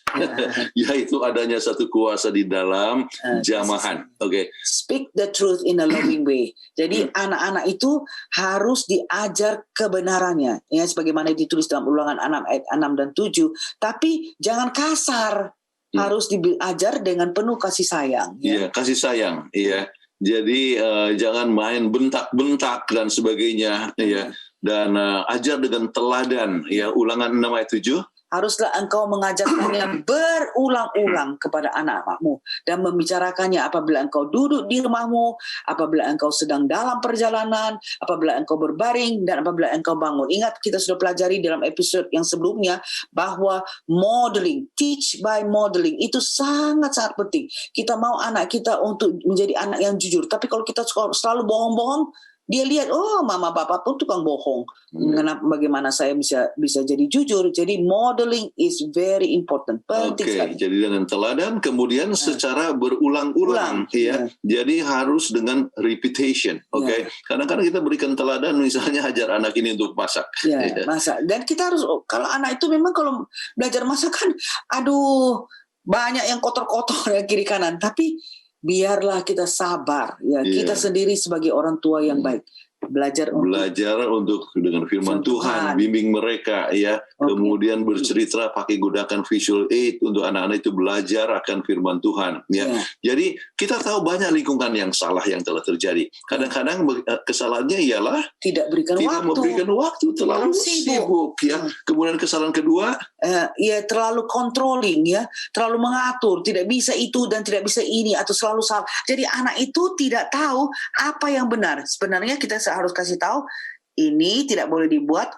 Yaitu adanya satu kuasa di dalam jamahan. Oke. Speak the truth in a loving way. Jadi anak-anak itu harus diajar kebenarannya, ya, sebagaimana ditulis dalam Ulangan 6 ayat 6 dan 7. Tapi jangan kasar. Harus diajar dengan penuh kasih sayang. Iya, kasih sayang. Iya. Jadi jangan main bentak-bentak dan sebagainya. Ya. Dan ajar dengan teladan. Ya, Ulangan 6 ayat 7. Haruslah engkau mengajarkannya berulang-ulang kepada anak-anakmu dan membicarakannya apabila engkau duduk di rumahmu, apabila engkau sedang dalam perjalanan, apabila engkau berbaring, dan apabila engkau bangun. Ingat, kita sudah pelajari dalam episode yang sebelumnya bahwa modeling, teach by modeling, itu sangat-sangat penting. Kita mau anak kita untuk menjadi anak yang jujur, tapi kalau kita selalu bohong-bohong, dia lihat, oh, mama bapak pun tukang bohong. Bagaimana saya bisa jadi jujur? Jadi modeling is very important. Penting sekali. Jadi dengan teladan, kemudian secara berulang-ulang, ya. Jadi harus dengan repetition, Kadang-kadang kita berikan teladan, misalnya ajar anak ini untuk masak. Masak. Dan kita harus, kalau anak itu memang kalau belajar masak kan, aduh, banyak yang kotor-kotor ya kiri kanan. Tapi biarlah kita sabar, ya. Kita sendiri sebagai orang tua yang baik. Belajar untuk dengan firman Tuhan, bimbing mereka ya. Kemudian bercerita pakai gunakan visual aid untuk anak-anak itu belajar akan firman Tuhan ya. Jadi kita tahu banyak lingkungan yang salah yang telah terjadi. Kadang-kadang kesalahannya ialah tidak memberikan waktu, terlalu sibuk ya. Kemudian kesalahan kedua, ya terlalu controlling ya, terlalu mengatur, tidak bisa itu dan tidak bisa ini atau selalu salah. Jadi anak itu tidak tahu apa yang benar. Sebenarnya kita harus kasih tahu ini tidak boleh dibuat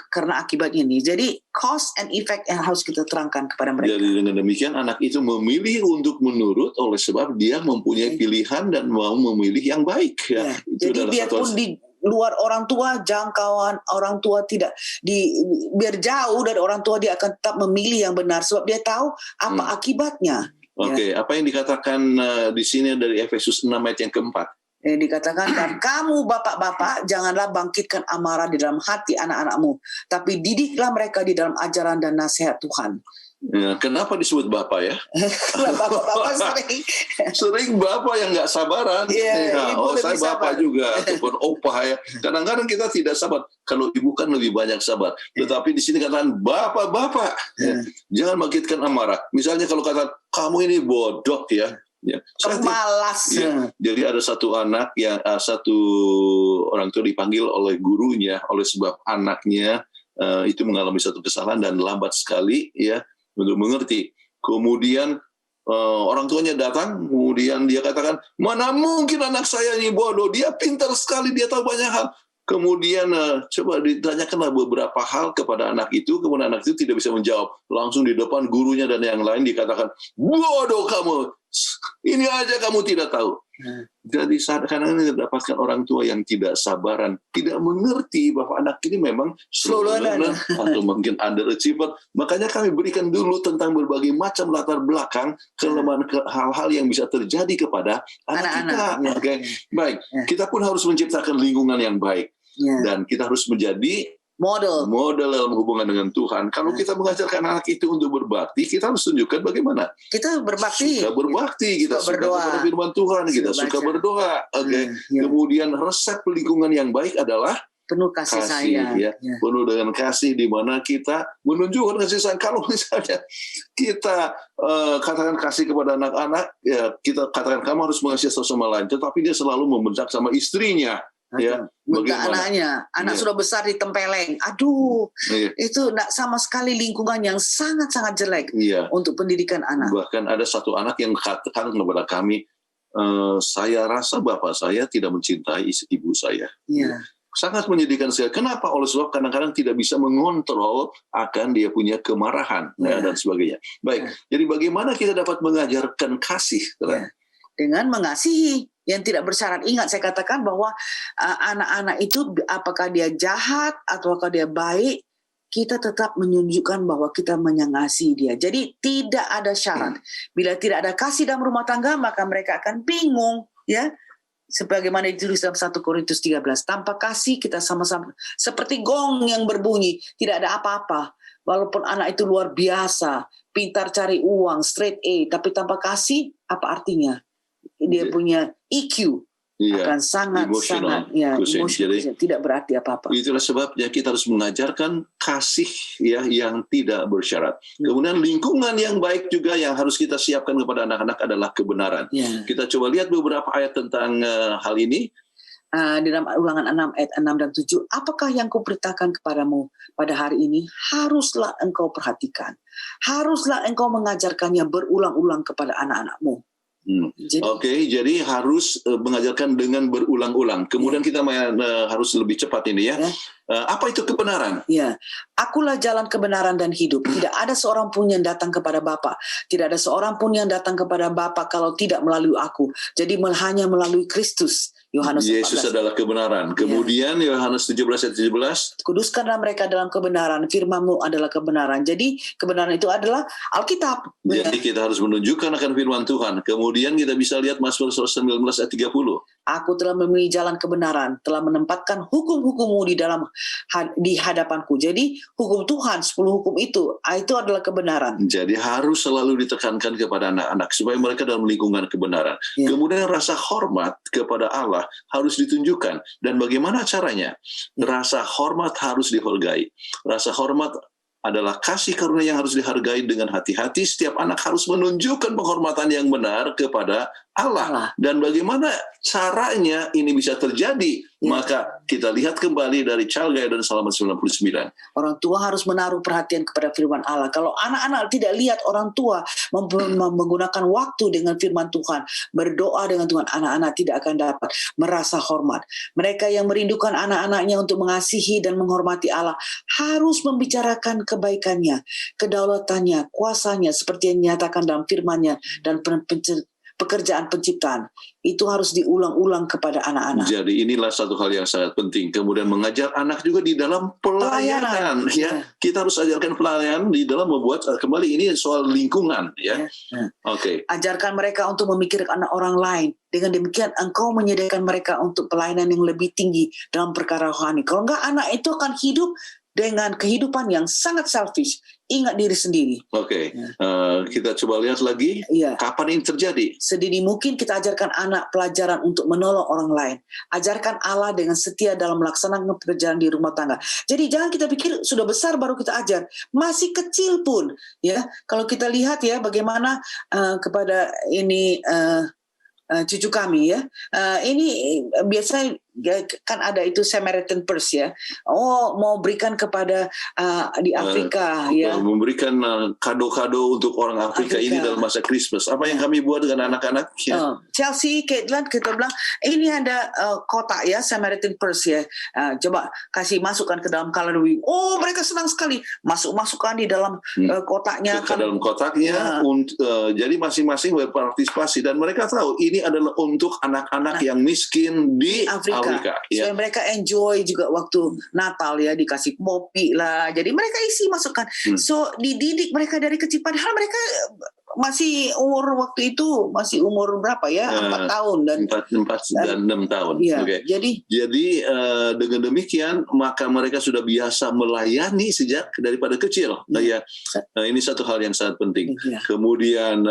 karena akibat ini. Jadi cause and effect yang harus kita terangkan kepada mereka. Jadi dengan demikian anak itu memilih untuk menurut oleh sebab dia mempunyai pilihan dan mau memilih yang baik. Ya. Jadi biarpun di luar orang tua, jangkauan orang tua tidak biar jauh dari orang tua, dia akan tetap memilih yang benar sebab dia tahu apa akibatnya. Oke, apa yang dikatakan di sini dari Efesus 6 ayat yang keempat? Dikatakan, dan kamu bapak-bapak janganlah bangkitkan amarah di dalam hati anak-anakmu, tapi didiklah mereka di dalam ajaran dan nasihat Tuhan. Ya, kenapa disebut bapak ya? Bapak-bapak sering bapak yang nggak sabaran. Saya bapak juga ataupun opah ya. Kadang-kadang kita tidak sabar. Kalau ibu kan lebih banyak sabar. Tetapi di sini katakan bapak-bapak, jangan bangkitkan amarah. Misalnya kalau kata kamu ini bodoh ya. Ya, malas. Ya, jadi ada satu anak yang satu orang tua dipanggil oleh gurunya oleh sebab anaknya itu mengalami satu kesalahan dan lambat sekali ya untuk mengerti. Kemudian orang tuanya datang, kemudian dia katakan, mana mungkin anak saya ini bodoh, dia pintar sekali, dia tahu banyak hal. Kemudian coba ditanyakanlah beberapa hal kepada anak itu, kemudian anak itu tidak bisa menjawab. Langsung di depan gurunya dan yang lain dikatakan, bodoh kamu, ini aja kamu tidak tahu. Jadi kadang-kadang dapatkan orang tua yang tidak sabaran, tidak mengerti bahwa anak ini memang slow learner atau mungkin underachiever. Makanya kami berikan dulu tentang berbagai macam latar belakang, kelemahan hal-hal yang bisa terjadi kepada anak kita. Okay. Baik, kita pun harus menciptakan lingkungan yang baik. Dan kita harus menjadi model dalam hubungan dengan Tuhan. Kalau kita mengajarkan anak itu untuk berbakti, kita harus tunjukkan bagaimana kita berbakti. Suka berbakti, kita suka kepada firman Tuhan, kita suka berdoa. Kemudian resep lingkungan yang baik adalah penuh kasih sayang. Ya. Penuh dengan kasih, di mana kita menunjukkan kasih sayang. Kalau misalnya kita katakan kasih kepada anak-anak, ya kita katakan kamu harus mengasihi satu sama lain, tetapi dia selalu membentak sama istrinya. Ya, anaknya, sudah besar ditempeleng. Aduh, itu sama sekali lingkungan yang sangat-sangat jelek untuk pendidikan anak. Bahkan ada satu anak yang katakan kepada kami, saya rasa bapak saya tidak mencintai ibu saya. Sangat menyedihkan sekali. Kenapa? Oleh sebab kadang-kadang tidak bisa mengontrol akan dia punya kemarahan dan sebagainya. Baik, jadi bagaimana kita dapat mengajarkan kasih? Dengan mengasihi yang tidak bersyarat. Ingat, saya katakan bahwa anak-anak itu apakah dia jahat ataukah dia baik, kita tetap menunjukkan bahwa kita mengasihi dia. Jadi tidak ada syarat. Bila tidak ada kasih dalam rumah tangga, maka mereka akan bingung, ya. Sebagaimana ditulis dalam 1 Korintus 13, tanpa kasih kita sama-sama seperti gong yang berbunyi, tidak ada apa-apa. Walaupun anak itu luar biasa, pintar cari uang, straight A, tapi tanpa kasih, apa artinya? Dia punya EQ akan sangat-sangat emosional, tidak berarti apa-apa. Itulah sebabnya kita harus mengajarkan kasih yang tidak bersyarat. Kemudian lingkungan yang baik juga yang harus kita siapkan kepada anak-anak adalah kebenaran. Kita coba lihat beberapa ayat tentang hal ini. Di dalam Ulangan 6 ayat 6 dan 7, apakah yang kuperintahkan kepadamu pada hari ini haruslah engkau perhatikan. Haruslah engkau mengajarkannya berulang-ulang kepada anak-anakmu. Jadi harus mengajarkan dengan berulang-ulang. Kemudian kita harus lebih cepat ini ya. Apa itu kebenaran? Akulah jalan kebenaran dan hidup. Tidak ada seorang pun yang datang kepada Bapa. Tidak ada seorang pun yang datang kepada Bapa kalau tidak melalui aku. Jadi hanya melalui Kristus. Yohanes 14. Yesus adalah kebenaran. Kemudian Yohanes 17 ayat 17. Kuduskanlah mereka dalam kebenaran. Firman-Mu adalah kebenaran. Jadi kebenaran itu adalah Alkitab. Jadi kita harus menunjukkan akan firman Tuhan. Kemudian kita bisa lihat Mazmur 19 ayat 30. Aku telah memilih jalan kebenaran, telah menempatkan hukum-hukum-Mu di hadapanku. Jadi hukum Tuhan, 10 hukum itu adalah kebenaran. Jadi harus selalu ditekankan kepada anak-anak supaya mereka dalam lingkungan kebenaran. Ya. Kemudian rasa hormat kepada Allah harus ditunjukkan. Dan bagaimana caranya? Rasa hormat harus dihargai. Rasa hormat adalah kasih karunia yang harus dihargai dengan hati-hati. Setiap anak harus menunjukkan penghormatan yang benar kepada Allah. Dan bagaimana caranya ini bisa terjadi? Maka kita lihat kembali dari Child Guidance halaman 99. Orang tua harus menaruh perhatian kepada firman Allah. Kalau anak-anak tidak lihat orang tua menggunakan waktu dengan firman Tuhan, berdoa dengan Tuhan, anak-anak tidak akan dapat merasa hormat. Mereka yang merindukan anak-anaknya untuk mengasihi dan menghormati Allah harus membicarakan kebaikannya, kedaulatannya, kuasanya seperti yang dinyatakan dalam firman-Nya dan pekerjaan penciptaan. Itu harus diulang-ulang kepada anak-anak. Jadi inilah satu hal yang sangat penting. Kemudian mengajar anak juga di dalam pelayanan. Ya. Kita harus ajarkan pelayanan di dalam membuat, kembali ini soal lingkungan. Ya. Oke. Ajarkan mereka untuk memikirkan orang lain. Dengan demikian engkau menyediakan mereka untuk pelayanan yang lebih tinggi dalam perkara rohani. Kalau enggak, anak itu akan hidup dengan kehidupan yang sangat selfish. Ingat diri sendiri. Oke. Kita coba lihat lagi. Kapan ini terjadi? Sedini mungkin kita ajarkan anak pelajaran untuk menolong orang lain. Ajarkan Allah dengan setia dalam melaksanakan pekerjaan di rumah tangga. Jadi jangan kita pikir sudah besar baru kita ajar. Masih kecil pun, ya. Kalau kita lihat ya bagaimana kepada ini cucu kami ya. Ini biasanya kan ada itu Samaritan Purse ya. Oh, mau berikan kepada di Afrika ya. Memberikan kado-kado untuk orang Afrika ini dalam masa Christmas. Apa yang kami buat dengan anak-anak? Ya. Chelsea, Caitlin, kita bilang ini ada kotak ya Samaritan Purse ya. Coba kasih masukkan ke dalam kalori. Oh, mereka senang sekali. Masukkan di dalam kotaknya. Ke dalam kotaknya. Jadi masing-masing berpartisipasi dan mereka tahu ini adalah untuk anak-anak yang miskin di Afrika. Supaya mereka enjoy juga waktu Natal ya, dikasih kopi lah. Jadi mereka isi masukkan. So dididik mereka dari kecil. Padahal mereka masih umur waktu itu masih umur berapa ya? 4 tahun dan 4 dan 6 tahun. Iya, Okay. Jadi dengan demikian maka mereka sudah biasa melayani sejak daripada kecil. Ini satu hal yang sangat penting. Kemudian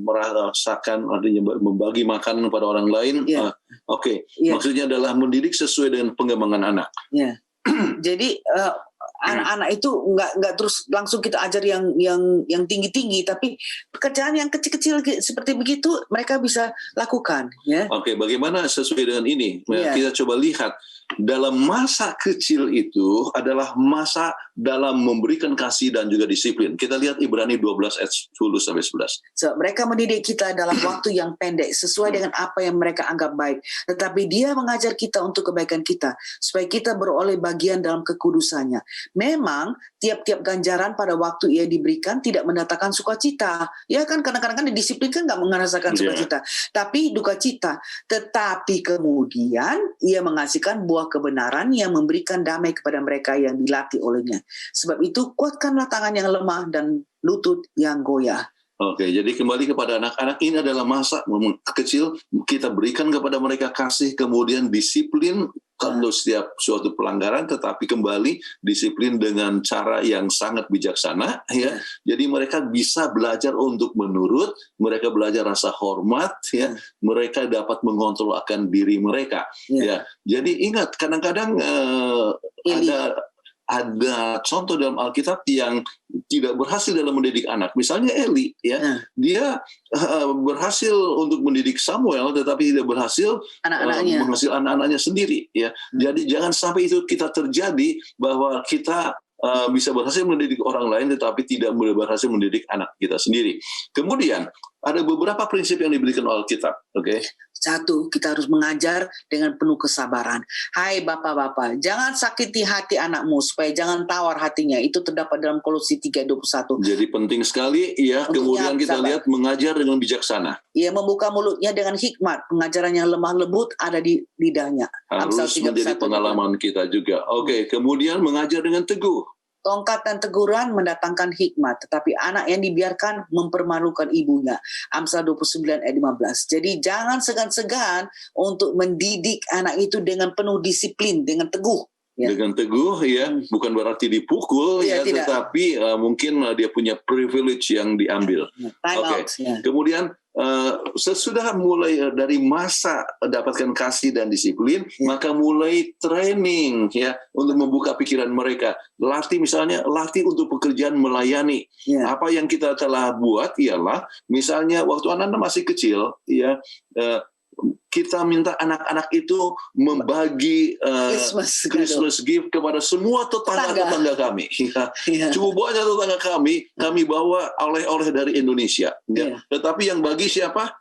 merasakan artinya membagi makanan pada orang lain. Maksudnya adalah mendidik sesuai dengan pengembangan anak. Jadi anak-anak itu nggak terus langsung kita ajar yang tinggi-tinggi, tapi pekerjaan yang kecil-kecil seperti begitu mereka bisa lakukan. Ya. Oke, bagaimana sesuai dengan ini? Kita coba lihat dalam masa kecil itu adalah masa dalam memberikan kasih dan juga disiplin. Kita lihat Ibrani 12 ayat 10-11. So, mereka mendidik kita dalam waktu yang pendek sesuai dengan apa yang mereka anggap baik. Tetapi Dia mengajar kita untuk kebaikan kita supaya kita beroleh bagian dalam kekudusannya. Memang tiap-tiap ganjaran pada waktu ia diberikan tidak mendatangkan sukacita. Ya kan kadang-kadang kan didisiplinkan nggak merasakan sukacita, tapi duka cita. Tetapi kemudian ia menghasilkan buah kebenaran yang memberikan damai kepada mereka yang dilatih olehnya. Sebab itu kuatkanlah tangan yang lemah dan lutut yang goyah. Oke, jadi kembali kepada anak-anak, ini adalah masa kecil, kita berikan kepada mereka kasih, kemudian disiplin kalau setiap suatu pelanggaran, tetapi kembali disiplin dengan cara yang sangat bijaksana. Ya. Jadi mereka bisa belajar untuk menurut, mereka belajar rasa hormat, ya. Mereka dapat mengontrol akan diri mereka. Ya. Jadi ingat, kadang-kadang ada contoh dalam Alkitab yang tidak berhasil dalam mendidik anak. Misalnya Eli, ya, dia berhasil untuk mendidik Samuel, tetapi tidak berhasil menghasil anak-anaknya sendiri. Ya, jadi jangan sampai itu kita terjadi bahwa kita bisa berhasil mendidik orang lain, tetapi tidak berhasil mendidik anak kita sendiri. Kemudian ada beberapa prinsip yang diberikan oleh Alkitab. Oke. Satu, kita harus mengajar dengan penuh kesabaran. Hai bapak-bapak, jangan sakiti hati anakmu supaya jangan tawar hatinya. Itu terdapat dalam Kolose 3:21. Jadi penting sekali ya. Kemudian kita lihat mengajar dengan bijaksana. Ia membuka mulutnya dengan hikmat. Pengajaran yang lemah lembut ada di lidahnya. Harus menjadi pengalaman kita juga. Oke, kemudian mengajar dengan teguh. Tongkat dan teguran mendatangkan hikmat, tetapi anak yang dibiarkan mempermalukan ibunya. Amsal 29 ayat 15. Jadi jangan segan-segan untuk mendidik anak itu dengan penuh disiplin, dengan teguh. Ya. Dengan teguh ya, bukan berarti dipukul Iya, ya, tidak. tetapi mungkin dia punya privilege yang diambil. Time Oke. out. Ya. Kemudian sesudah mulai dari masa dapatkan kasih dan disiplin, maka mulai training ya untuk membuka pikiran mereka. Latih untuk pekerjaan melayani. Ya. Apa yang kita telah buat ialah misalnya waktu anak-anak masih kecil ya, kita minta anak-anak itu membagi Christmas gift kepada semua tetangga kami. Ya. Cukup banyak tetangga kami bawa oleh-oleh dari Indonesia. Ya. Tetapi yang bagi siapa?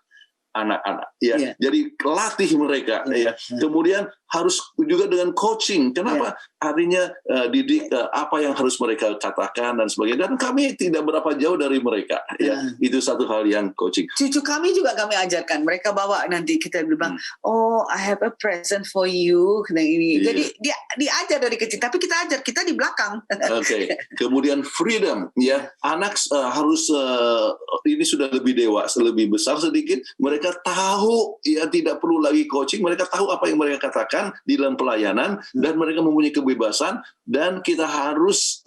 Anak-anak. Ya. Ya. Jadi latih mereka. Ya. Kemudian harus juga dengan coaching. Kenapa? Artinya didik apa yang harus mereka katakan dan sebagainya. Dan kami tidak berapa jauh dari mereka. Ya. Itu satu hal yang coaching. Cucu kami juga kami ajarkan. Mereka bawa, nanti kita bilang, oh, I have a present for you. Dan ini. Iya. Jadi dia diajar dari kecil. Tapi kita ajar, kita di belakang. Oke. Kemudian freedom, ya. Anak harus ini sudah lebih dewasa, lebih besar sedikit. Mereka tahu, ya, tidak perlu lagi coaching. Mereka tahu apa yang mereka katakan di dalam pelayanan, dan mereka mempunyai kebebasan. Dan kita harus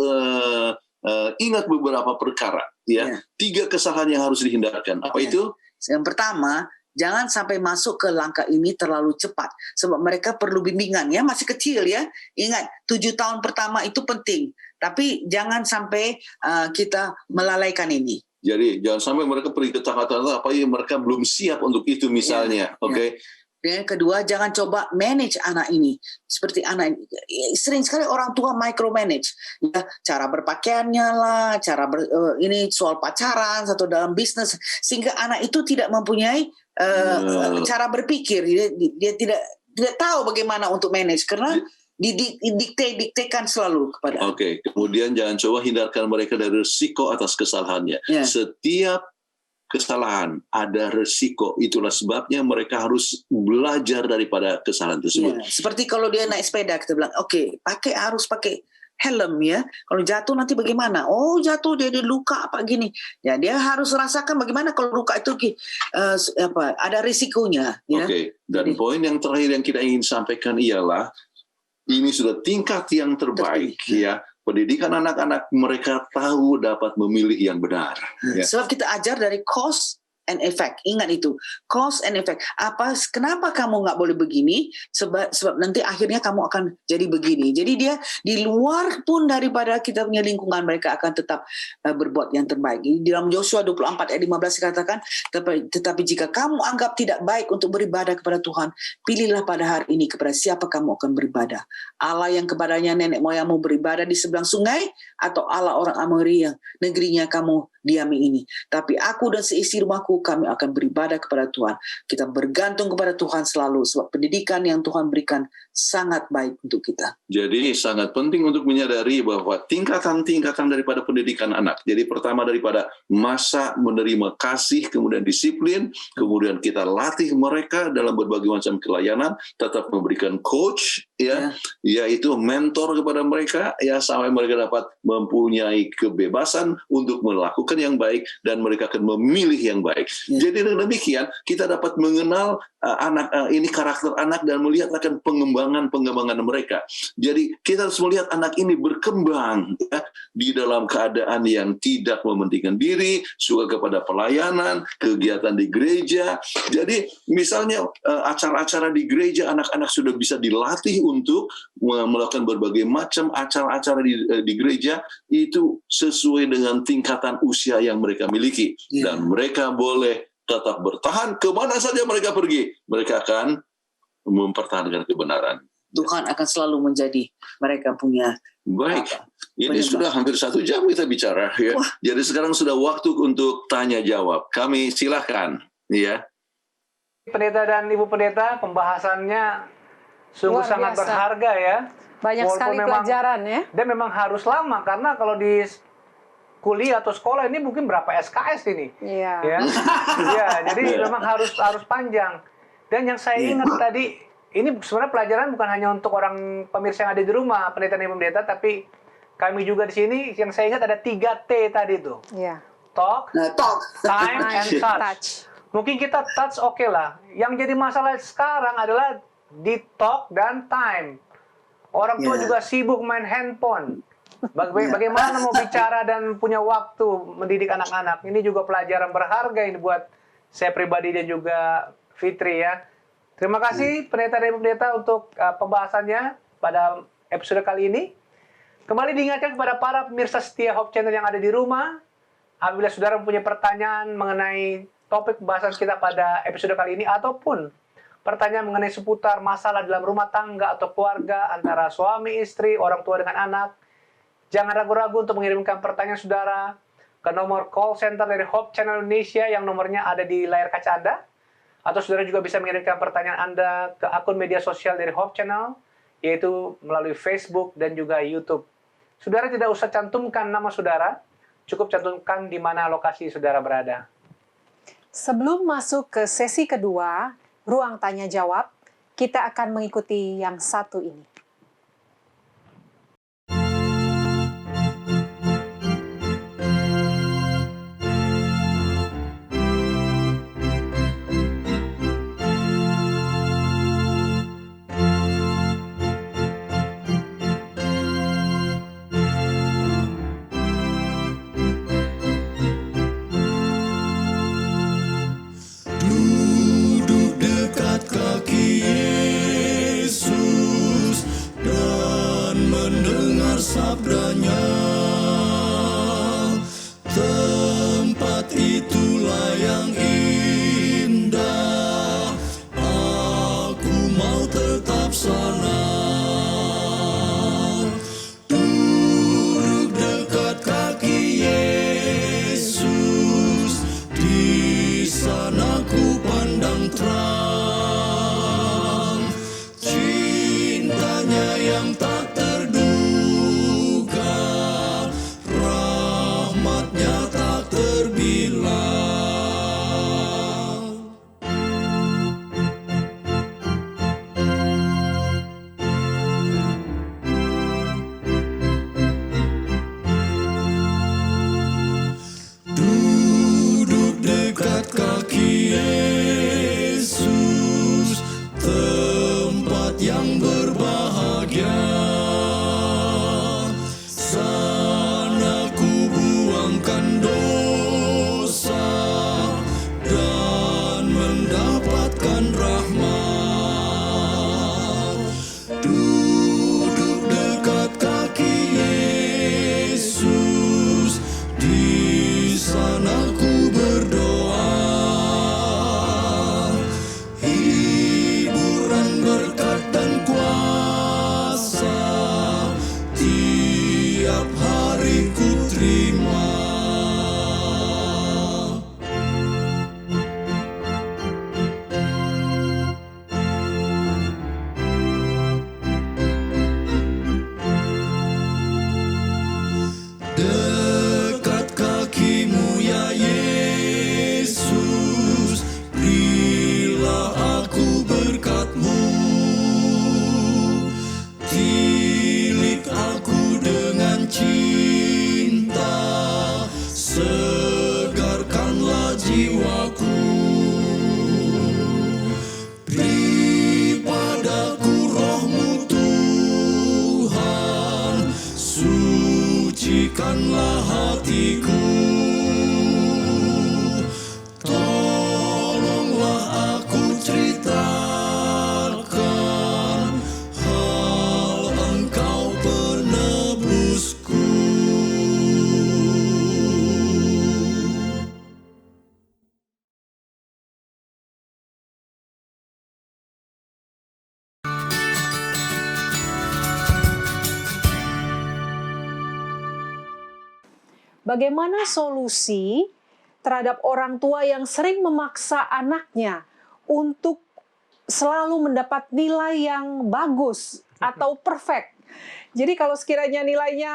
ingat beberapa perkara, ya. 3 kesalahan yang harus dihindarkan. Apa itu? Yang pertama, jangan sampai masuk ke langkah ini terlalu cepat. Sebab mereka perlu bimbingan, ya, masih kecil, ya. Ingat, 7 tahun pertama itu penting. Tapi jangan sampai kita melalaikan ini. Jadi jangan sampai mereka pergi ke tengah-tengah apa yang mereka belum siap untuk itu misalnya. Oke. Yang kedua, jangan coba manage anak ini. Seperti anak ini. Sering sekali orang tua micromanage. Ya, cara berpakaiannya lah, ini soal pacaran atau dalam bisnis. Sehingga anak itu tidak mempunyai cara berpikir. Dia tidak tahu bagaimana untuk manage. Karena didiktekan selalu kepada. Oke. Kemudian jangan coba hindarkan mereka dari risiko atas kesalahannya. Ya. Setiap kesalahan ada resiko, itulah sebabnya mereka harus belajar daripada kesalahan tersebut. Ya, seperti kalau dia naik sepeda, kita bilang, oke, harus pakai helm, ya. Kalau jatuh nanti bagaimana? Oh, jatuh dia luka apa gini. Ya, dia harus rasakan bagaimana kalau luka itu ada risikonya. Ya. Oke. Dan poin yang terakhir yang kita ingin sampaikan ialah ini sudah tingkat yang terbaik, ya. Pendidikan anak-anak, mereka tahu dapat memilih yang benar. Ya. Sebab kita ajar dari cause and effect. Ingat itu, cause and effect. Kenapa kamu nggak boleh begini? Sebab nanti akhirnya kamu akan jadi begini. Jadi dia di luar pun daripada kita punya lingkungan, mereka akan tetap berbuat yang terbaik. Di dalam Yosua 24 ayat 15 dikatakan, tetapi jika kamu anggap tidak baik untuk beribadah kepada Tuhan, pilihlah pada hari ini kepada siapa kamu akan beribadah. Allah yang kepadanya nenek moyangmu beribadah di seberang sungai, atau Allah orang Amori yang negerinya kamu diami ini. Tapi aku dan seisi rumahku, kami akan beribadah kepada Tuhan. Kita bergantung kepada Tuhan selalu, sebab pendidikan yang Tuhan berikan sangat baik untuk kita. Jadi sangat penting untuk menyadari bahwa tingkatan-tingkatan daripada pendidikan anak. Jadi pertama daripada masa menerima kasih, kemudian disiplin, kemudian kita latih mereka dalam berbagai macam pelayanan, tetap memberikan coach, ya, yaitu mentor kepada mereka, ya, sampai mereka dapat mempunyai kebebasan untuk melakukan yang baik dan mereka akan memilih yang baik. Jadi dengan demikian kita dapat mengenal ini karakter anak dan melihat akan pengembangan mereka. Jadi kita harus melihat anak ini berkembang, ya, di dalam keadaan yang tidak mementingkan diri, suka kepada pelayanan, kegiatan di gereja. Jadi misalnya acara-acara di gereja, anak-anak sudah bisa dilatih untuk melakukan berbagai macam acara-acara di gereja, itu sesuai dengan tingkatan usia yang mereka miliki. Dan mereka boleh tetap bertahan kemana saja mereka pergi. Mereka akan mempertahankan kebenaran. Tuhan akan selalu menjadi mereka punya. Baik, ini sudah hampir 1 jam kita bicara, ya. Jadi sekarang sudah waktu untuk tanya jawab. Kami silakan, ya. Pendeta dan Ibu Pendeta, pembahasannya sungguh Luar sangat biasa. berharga, ya. Banyak Walaupun sekali pelajaran, ya. Dan memang harus lama, karena kalau di kuliah atau sekolah ini mungkin berapa SKS ini. Iya. Ya, ya, jadi memang harus panjang. Dan yang saya ingat tadi, ini sebenarnya pelajaran bukan hanya untuk orang pemirsa yang ada di rumah, pendeta dan Ibu Pendeta, tapi kami juga di sini yang saya ingat ada 3T tadi tuh. Ya. Talk, Nah, talk. time, and touch. Mungkin kita touch oke lah. Yang jadi masalah sekarang adalah di talk dan time. Orang tua juga sibuk main handphone. Bagaimana mau bicara dan punya waktu mendidik anak-anak. Ini juga pelajaran berharga ini buat saya pribadi dan juga Fitri ya. Terima kasih pendeta dan pendeta untuk pembahasannya pada episode kali ini. Kembali diingatkan kepada para pemirsa setia Hope Channel yang ada di rumah. Apabila saudara mempunyai pertanyaan mengenai topik pembahasan kita pada episode kali ini ataupun pertanyaan mengenai seputar masalah dalam rumah tangga atau keluarga antara suami istri, orang tua dengan anak, jangan ragu-ragu untuk mengirimkan pertanyaan saudara ke nomor call center dari Hope Channel Indonesia yang nomornya ada di layar kaca Anda. Atau saudara juga bisa mengirimkan pertanyaan Anda ke akun media sosial dari Hope Channel, yaitu melalui Facebook dan juga YouTube. Saudara tidak usah cantumkan nama saudara, cukup cantumkan di mana lokasi saudara berada. Sebelum masuk ke sesi kedua, ruang tanya jawab, kita akan mengikuti yang satu ini. Duduk dekat kaki Yesus dan mendengar sabdanya. Tempat itulah yang indah. Aku mau tetap sana. Duduk dekat kaki Yesus, di sana ku pandang terang cintanya yang tak terduga, rahmatnya tak terbilang. Duduk dekat kaki Yesus, tempat yang berbahagia. Sana ku buangkan dosa dan mendapatkan rahmat. Duduk dekat kaki Yesus, di sana ku berdoa. Hiburan, berkat dan kuasa tiap hari ku terima. Dekat kakimu ya Yesus, berilah aku berkat-Mu. Tilik aku dengan cinta, segarkanlah jiwaku. Beri padaku roh-Mu Tuhan, sucikanlah hatiku. Tolonglah aku ceritakan hal Engkau penebusku. Bagaimana solusi terhadap orang tua yang sering memaksa anaknya untuk selalu mendapat nilai yang bagus atau perfect? Jadi kalau sekiranya nilainya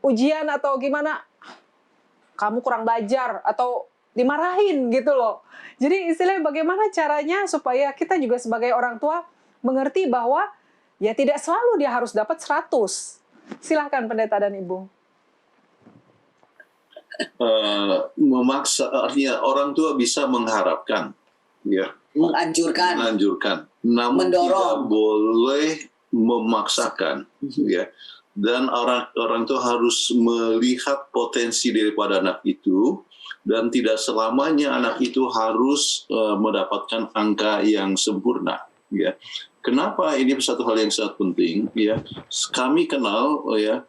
ujian atau gimana, kamu kurang belajar atau dimarahin gitu loh. Jadi istilahnya bagaimana caranya supaya kita juga sebagai orang tua mengerti bahwa ya tidak selalu dia harus dapat 100. Silahkan Pendeta dan Ibu. Memaksa, artinya orang tua bisa mengharapkan, ya, menganjurkan, namun Mendorong. tidak boleh memaksakan, ya. Dan orang tua harus melihat potensi daripada anak itu, dan tidak selamanya anak itu harus mendapatkan angka yang sempurna, ya. Kenapa ini satu hal yang sangat penting, ya? Kami kenal, ya,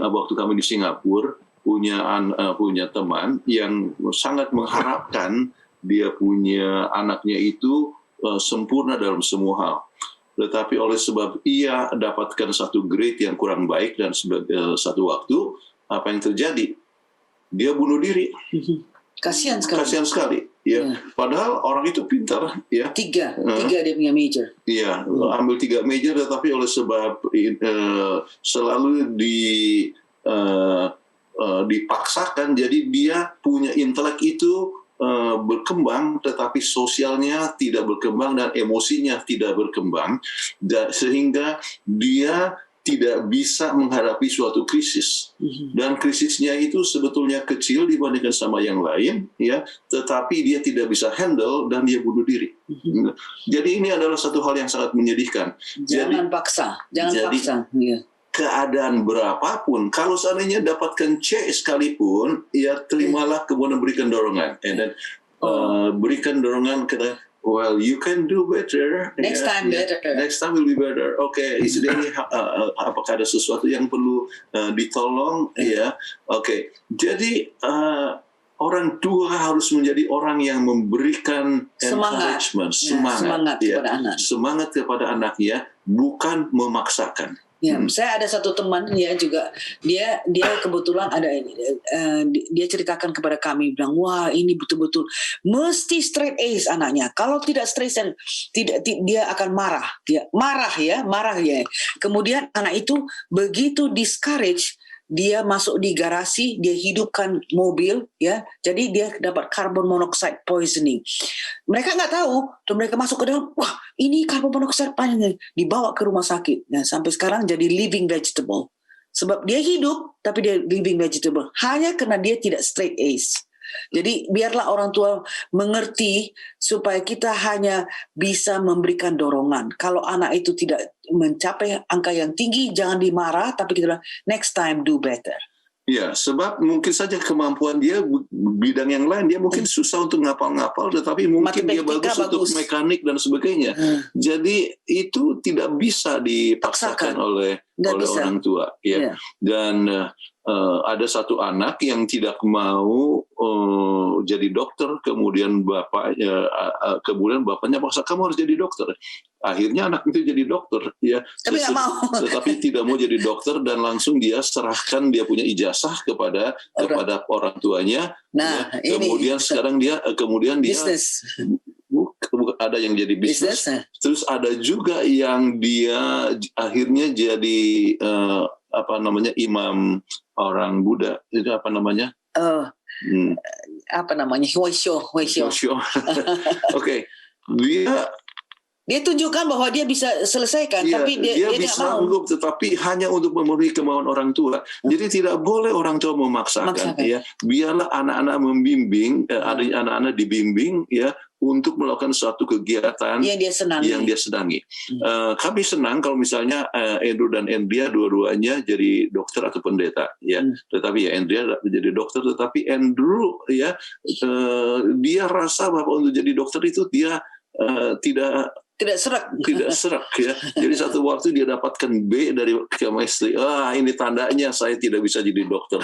waktu kami di Singapura punya teman yang sangat mengharapkan dia punya anaknya itu sempurna dalam semua hal. Tetapi oleh sebab ia dapatkan satu grade yang kurang baik dan satu waktu, apa yang terjadi? Dia bunuh diri. Kasihan sekali. Kasihan sekali. Ya. Padahal orang itu pintar. Ya. Tiga dia punya major. Iya, ambil 3 major, tetapi oleh sebab selalu dipaksakan, jadi dia punya intelek itu berkembang, tetapi sosialnya tidak berkembang dan emosinya tidak berkembang, sehingga dia tidak bisa menghadapi suatu krisis. Dan krisisnya itu sebetulnya kecil dibandingkan sama yang lain, ya, tetapi dia tidak bisa handle dan dia bunuh diri. Jadi ini adalah satu hal yang sangat menyedihkan. Jangan paksa. Ya. Keadaan berapapun, kalau seandainya dapatkan C sekalipun, ya terimalah, kemudian berikan dorongan, dan berikan dorongan, kata, well, you can do better. Next time better. Next time will be better. Okay, is there any, apakah ada sesuatu yang perlu ditolong? Ya, okay. Jadi orang tua harus menjadi orang yang memberikan encouragement, semangat kepada anaknya, bukan memaksakan. Ya, saya ada satu teman ya juga, dia kebetulan ada dia ceritakan kepada kami, bilang, wah ini betul-betul mesti straight A's anaknya. Kalau tidak straight, dia akan marah ya. Kemudian anak itu begitu discourage, dia masuk di garasi, dia hidupkan mobil, ya. Jadi dia dapat carbon monoxide poisoning. Mereka nggak tahu, dan mereka masuk ke dalam, wah ini carbon monoxide panjang, dibawa ke rumah sakit. Nah, sampai sekarang jadi living vegetable. Sebab dia hidup, tapi dia living vegetable. Hanya karena dia tidak straight A's. Jadi biarlah orang tua mengerti supaya kita hanya bisa memberikan dorongan. Kalau anak itu tidak mencapai angka yang tinggi, jangan dimarah, tapi kita bilang, next time do better. Ya, sebab mungkin saja kemampuan dia bidang yang lain, dia mungkin susah untuk ngapal-ngapal, tetapi mungkin dia bagus untuk mekanik dan sebagainya. Jadi itu tidak bisa dipaksakan oleh orang tua. Ya. Dan ada satu anak yang tidak mau jadi dokter, kemudian bapaknya paksa, kamu harus jadi dokter. Akhirnya anak itu jadi dokter, ya. Tapi nggak mau. Tetapi tidak mau jadi dokter, dan langsung dia serahkan dia punya ijazah kepada orang tuanya. Nah, ya. Kemudian sekarang dia bisnis. Ada yang jadi bisnis, terus ada juga yang dia akhirnya jadi imam orang Buddha, itu apa namanya? Huaisho. Oke, dia tunjukkan bahwa dia bisa selesaikan, ya, tapi dia bisa tidak mau. Tetapi hanya untuk memenuhi kemauan orang tua. Jadi tidak boleh orang tua memaksakan. Ya. Biarlah anak-anak membimbing, anak-anak dibimbing, ya, untuk melakukan suatu kegiatan yang dia senangi. Kami senang kalau misalnya Andrew dan Andrea dua-duanya jadi dokter atau pendeta, ya. Tetapi ya Andrea jadi dokter, tetapi Andrew, ya, dia rasa bahwa untuk jadi dokter itu dia tidak serak, ya. Jadi satu waktu dia dapatkan B dari chemistry. Ini tandanya saya tidak bisa jadi dokter.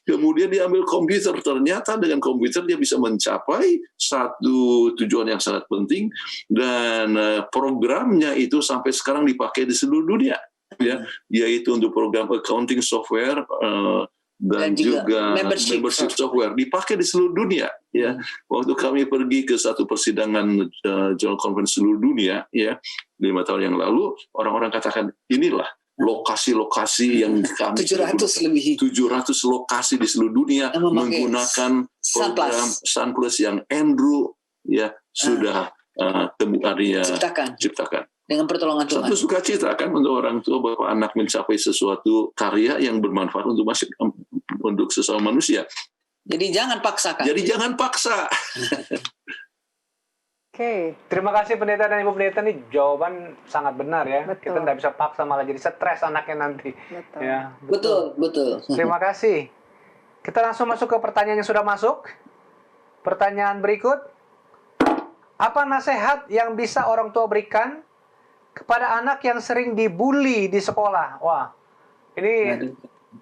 Kemudian dia ambil komputer. Ternyata dengan komputer dia bisa mencapai satu tujuan yang sangat penting, dan programnya itu sampai sekarang dipakai di seluruh dunia, ya. Yaitu untuk program accounting software dan juga membership software dipakai di seluruh dunia, ya. Waktu kami pergi ke satu persidangan General Conference seluruh dunia, ya, 5 tahun yang lalu, orang-orang katakan inilah lokasi-lokasi yang kami 700 lokasi di seluruh dunia menggunakan program Sunplus yang Andrew, ya, sudah ciptakan. Dengan pertolongan Tuhan. Satu sukacita kan untuk orang tua bahwa anak mencapai sesuatu karya yang bermanfaat untuk sesama manusia. Jadi jangan paksakan. Jadi jangan paksa. Oke. Terima kasih pendeta dan ibu pendeta, nih jawaban sangat benar ya. Betul. Kita tidak bisa paksa, malah jadi stres anaknya nanti. Betul. Ya, Betul. terima kasih. Kita langsung masuk ke pertanyaan yang sudah masuk. Pertanyaan berikut. Apa nasihat yang bisa orang tua berikan kepada anak yang sering dibully di sekolah? Wah, ini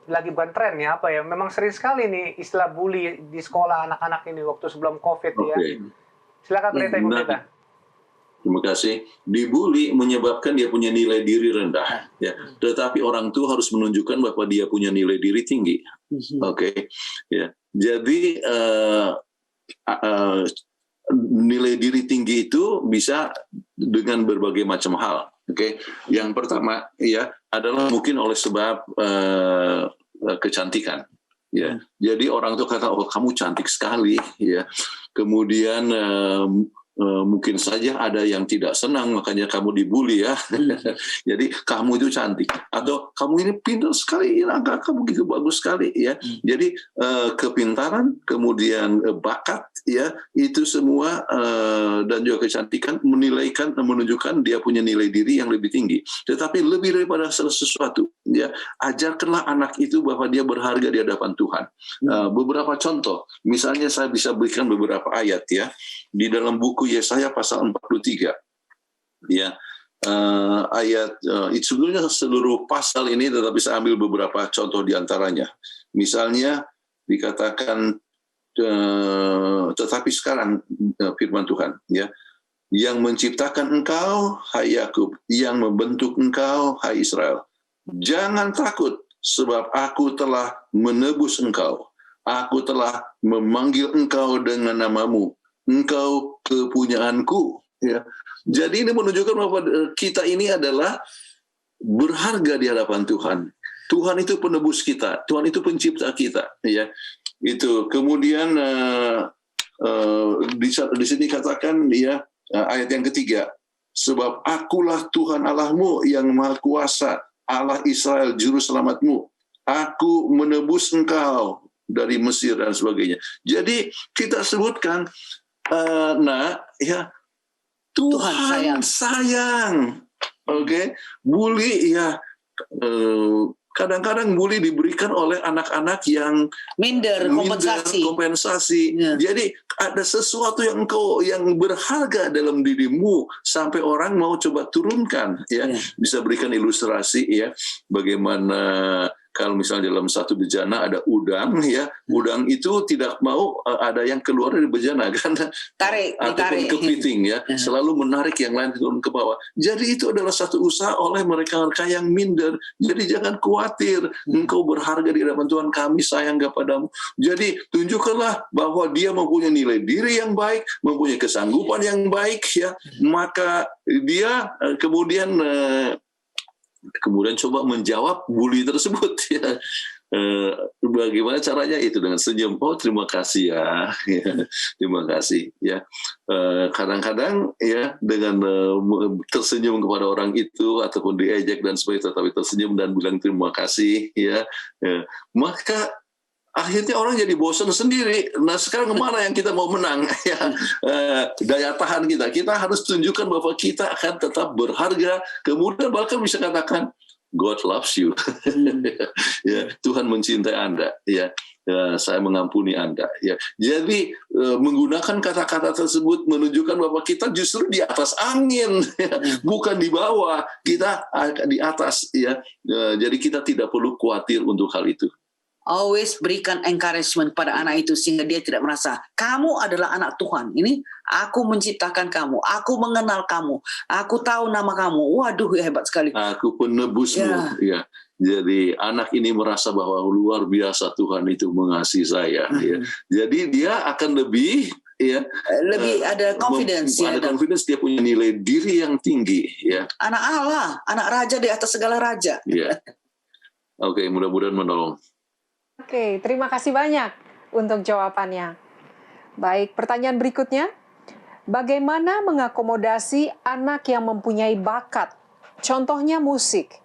lagi bukan tren ya, apa ya? Memang sering sekali nih istilah bully di sekolah anak-anak ini waktu sebelum COVID ya. Oke. Silakan pendeta, ibu pendeta. Terima kasih. Dibully menyebabkan dia punya nilai diri rendah, ya. Tetapi orang tua harus menunjukkan bahwa dia punya nilai diri tinggi. Oke, ya. Jadi nilai diri tinggi itu bisa dengan berbagai macam hal. Oke, yang pertama ya adalah mungkin oleh sebab kecantikan. Ya, jadi orang tuh kata, oh kamu cantik sekali, ya. Kemudian mungkin saja ada yang tidak senang, makanya kamu dibully ya. Jadi kamu itu cantik, atau kamu ini pintar sekali, angka kamu gitu bagus sekali ya. Jadi kepintaran, kemudian bakat ya, itu semua dan juga kecantikan menunjukkan dia punya nilai diri yang lebih tinggi. Tetapi lebih daripada sesuatu ya, ajarkanlah anak itu bahwa dia berharga di hadapan Tuhan. Beberapa contoh, misalnya saya bisa berikan beberapa ayat ya di dalam buku Yesaya pasal 43 ya, ayat itu sebenarnya seluruh pasal ini, tetapi saya ambil beberapa contoh diantaranya. Misalnya dikatakan tetapi sekarang firman Tuhan ya, yang menciptakan engkau hai Yakub, yang membentuk engkau hai Israel, jangan takut sebab aku telah menebus engkau, aku telah memanggil engkau dengan namamu, engkau kepunyaanku ya. Jadi ini menunjukkan bahwa kita ini adalah berharga di hadapan Tuhan. Tuhan itu penebus kita, Tuhan itu pencipta kita ya. Itu kemudian di sini katakan ya, ayat yang ketiga, sebab akulah Tuhan Allahmu yang maha kuasa, Allah Israel juru selamatmu, aku menebus engkau dari Mesir dan sebagainya. Jadi kita sebutkan ya, Tuhan sayang. Oke, bully ya, kadang-kadang bully diberikan oleh anak-anak yang minder kompensasi. Ya. Jadi ada sesuatu yang berharga dalam dirimu sampai orang mau coba turunkan ya. Bisa berikan ilustrasi ya, bagaimana kalau misalnya dalam satu bejana ada udang ya, udang itu tidak mau ada yang keluar dari bejana karena ditarik kepiting ya, selalu menarik yang lain turun ke bawah. Jadi itu adalah satu usaha oleh mereka-mereka yang minder. Jadi jangan khawatir, engkau berharga di hadapan Tuhan, kami sayang kepadamu. Jadi tunjukkanlah bahwa dia mempunyai nilai diri yang baik, mempunyai kesanggupan yang baik ya, maka dia kemudian coba menjawab bully tersebut ya. Bagaimana caranya? Itu dengan senyum. Oh terima kasih ya, terima kasih ya. Kadang-kadang ya dengan tersenyum kepada orang itu ataupun diejek dan sebagainya, tetapi tersenyum dan bilang terima kasih ya, maka akhirnya orang jadi bosan sendiri. Nah sekarang kemana yang kita mau menang? Ya, daya tahan kita harus tunjukkan bahwa kita akan tetap berharga. Kemudian bahkan bisa katakan God loves you. Ya, Tuhan mencintai Anda. Ya, saya mengampuni Anda. Ya, jadi menggunakan kata-kata tersebut menunjukkan bahwa kita justru di atas angin, ya, bukan di bawah. Kita di atas. Ya, jadi kita tidak perlu khawatir untuk hal itu. Always berikan encouragement pada anak itu sehingga dia tidak merasa kamu adalah anak Tuhan. Ini aku menciptakan kamu, aku mengenal kamu, aku tahu nama kamu. Waduh hebat sekali. Aku penebusmu. Ya. Jadi anak ini merasa bahwa luar biasa Tuhan itu mengasihi saya. Ya. Jadi dia akan lebih ada confidence. Ada confidence, dia punya nilai diri yang tinggi. Ya. Anak Allah, anak raja di atas segala raja. Ya. Oke, mudah-mudahan menolong. Oke, terima kasih banyak untuk jawabannya. Baik, pertanyaan berikutnya. bagaimana mengakomodasi anak yang mempunyai bakat, contohnya musik,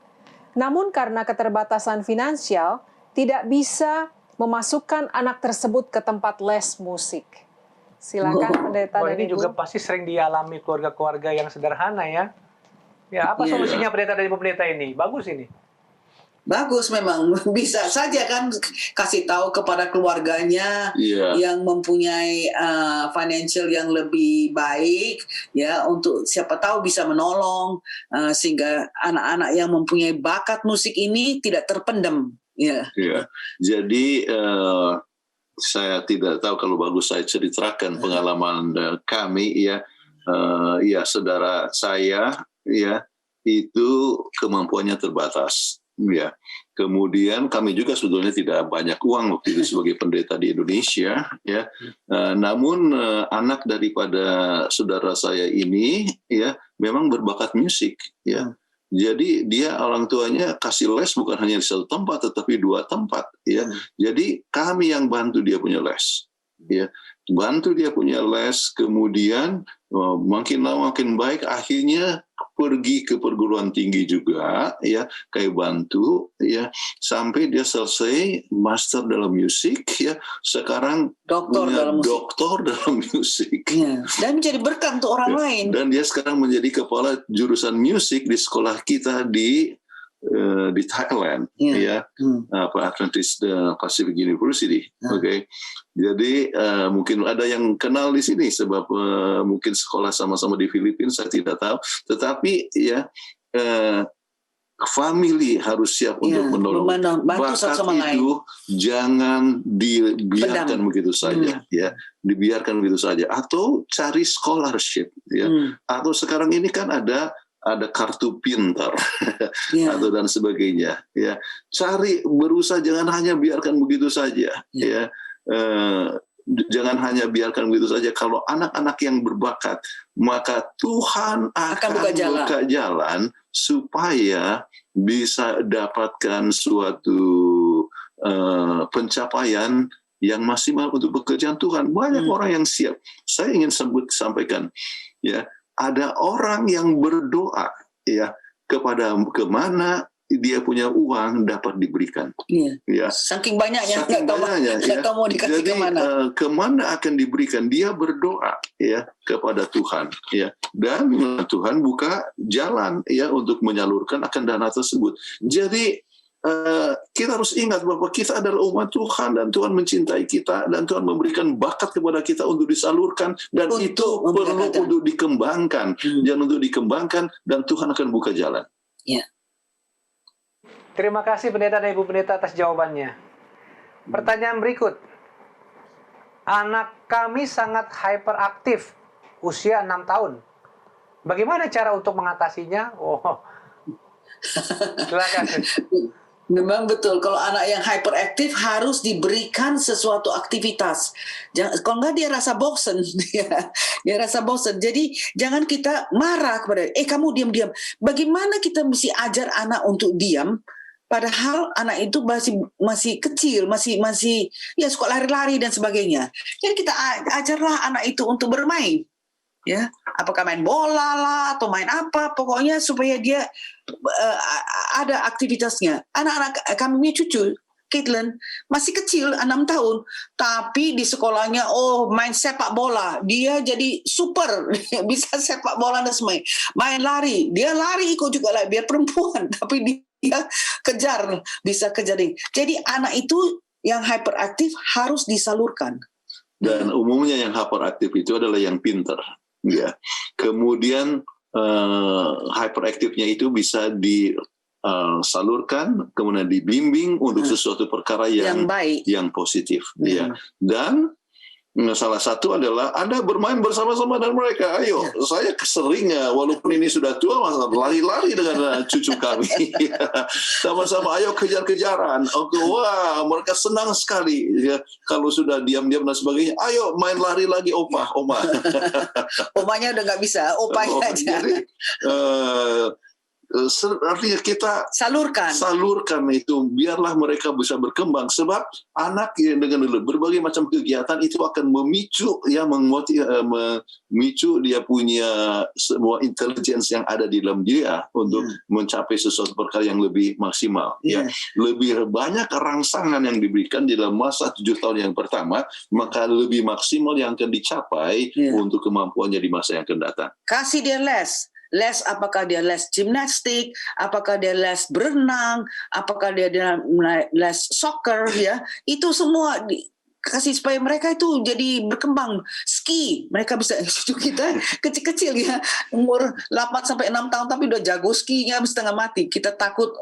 namun karena keterbatasan finansial tidak bisa memasukkan anak tersebut ke tempat les musik. Silakan pendeta Oh, dan ini Ibu. juga pasti sering dialami keluarga-keluarga yang sederhana ya. Ya, apa solusinya pendeta dan Ibu pendeta ini? Bagus ini. Bagus memang, bisa saja kan kasih tahu kepada keluarganya Iya. yang mempunyai financial yang lebih baik ya, untuk siapa tahu bisa menolong sehingga anak-anak yang mempunyai bakat musik ini tidak terpendam ya. Ya, jadi saya tidak tahu kalau bagus saya ceritakan pengalaman kami ya, ya saudara saya ya itu kemampuannya terbatas ya. Kemudian kami juga sebetulnya tidak banyak uang waktu itu sebagai pendeta di Indonesia ya. Namun anak daripada saudara saya ini ya memang berbakat musik ya. Jadi dia orang tuanya kasih les bukan hanya di satu tempat tetapi 2 tempat ya. Jadi kami yang bantu dia punya les ya. Bantu dia punya les, kemudian makin lama makin baik, akhirnya pergi ke perguruan tinggi juga ya, kayak bantu ya, sampai dia selesai master dalam musik ya, sekarang Doktor punya dalam musik. doktor dalam musik. Ya. Dan menjadi berkat untuk orang lain. Dan dia sekarang menjadi kepala jurusan musik di sekolah kita di Thailand ya, Adventist Pacific University. Oke. Jadi mungkin ada yang kenal di sini sebab mungkin sekolah sama-sama di Filipina, saya tidak tahu. Tetapi ya family harus siap untuk menolong. Bantu satu sama lain. Itu jangan dibiarkan begitu saja ya, dibiarkan begitu saja, atau cari scholarship ya. Atau sekarang ini kan ada kartu pintar atau dan sebagainya ya. Cari, berusaha, jangan hanya biarkan begitu saja ya. Jangan hanya biarkan begitu saja. Kalau anak-anak yang berbakat, maka Tuhan akan buka jalan supaya bisa dapatkan suatu pencapaian yang maksimal untuk pekerjaan Tuhan. Banyak orang yang siap. Saya ingin sampaikan ya, ada orang yang berdoa ya kepada kemana dia punya uang dapat diberikan. Ya. Saking banyaknya, nggak tahu mau dikasih jadi, kemana. Kemana akan diberikan? Dia berdoa ya kepada Tuhan ya, dan Tuhan buka jalan ya untuk menyalurkan akan dana tersebut. Jadi kita harus ingat bahwa kita adalah umat Tuhan dan Tuhan mencintai kita dan Tuhan memberikan bakat kepada kita untuk disalurkan, dan untuk itu perlu untuk dikembangkan. Jangan untuk dikembangkan dan Tuhan akan buka jalan. Ya. Terima kasih pendeta dan Ibu pendeta atas jawabannya. Pertanyaan berikut. Anak kami sangat hyperaktif, usia 6 tahun. Bagaimana cara untuk mengatasinya? Oh, silakan. Memang betul, kalau anak yang hyperaktif harus diberikan sesuatu aktivitas. Kalau nggak dia rasa bosen, dia rasa bosen. Jadi jangan kita marah kepada, kamu diam-diam. Bagaimana kita mesti ajar anak untuk diam? Padahal anak itu masih kecil, masih ya suka lari-lari dan sebagainya. Jadi kita ajarlah anak itu untuk bermain. Ya, apakah main bola lah atau main apa, pokoknya supaya dia ada aktivitasnya. Anak-anak kami punya cucu Caitlin masih kecil 6 tahun, tapi di sekolahnya main sepak bola, dia jadi super bisa sepak bola dan semuanya. Main lari, dia lari ikut juga lah, biar perempuan tapi dia bisa kejar. Jadi anak itu yang hyperaktif harus disalurkan. Dan umumnya yang hyperaktif itu adalah yang pintar. Ya, kemudian hyperaktifnya itu bisa disalurkan, kemudian dibimbing untuk sesuatu perkara yang baik, yang positif. Ya, dan salah satu adalah Anda bermain bersama-sama dengan mereka. Ayo, saya sering walaupun ini sudah tua, lari-lari dengan cucu kami. Sama-sama, ayo kejar-kejaran. Wah, mereka senang sekali. Ya, kalau sudah diam-diam dan sebagainya, ayo main lari lagi, oma. Omanya udah nggak bisa, opanya aja. Jadi, artinya kita salurkan itu, biarlah mereka bisa berkembang, sebab anak yang dengan berbagai macam kegiatan itu akan memicu memicu dia punya semua intelligence yang ada di dalam dia untuk mencapai sesuatu perkara yang lebih maksimal. Ya, lebih banyak rangsangan yang diberikan di dalam masa 7 tahun yang pertama, maka lebih maksimal yang akan dicapai untuk kemampuannya di masa yang akan datang. Kasih dia les, apakah dia les gimnastik, apakah dia les berenang, apakah dia les soccer, ya, itu semua kasih supaya mereka itu jadi berkembang. Ski, mereka bisa, kita kecil-kecil ya, umur 8-6 tahun tapi udah jago skinya setengah mati. Kita takut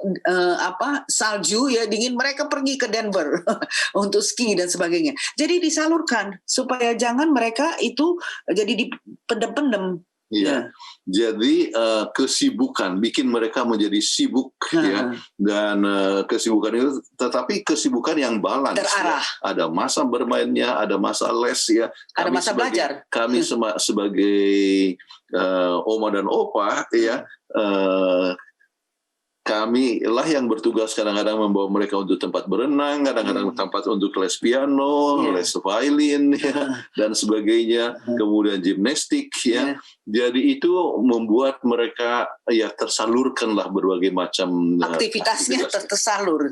salju ya, dingin, mereka pergi ke Denver untuk ski dan sebagainya. Jadi disalurkan supaya jangan mereka itu jadi dipendem-pendem. Iya, jadi kesibukan bikin mereka menjadi sibuk, ya, dan kesibukan itu, tetapi kesibukan yang balance, terarah. Ya. Ada masa bermainnya, ada masa les, ya. Ada masa belajar. Kami sebagai oma dan opa, ya. Kami lah yang bertugas kadang-kadang membawa mereka untuk tempat berenang, kadang-kadang tempat untuk les piano, les violin, ya, dan sebagainya, kemudian gimnastik, ya. Jadi itu membuat mereka ya tersalurkanlah berbagai macam aktivitasnya tersalur,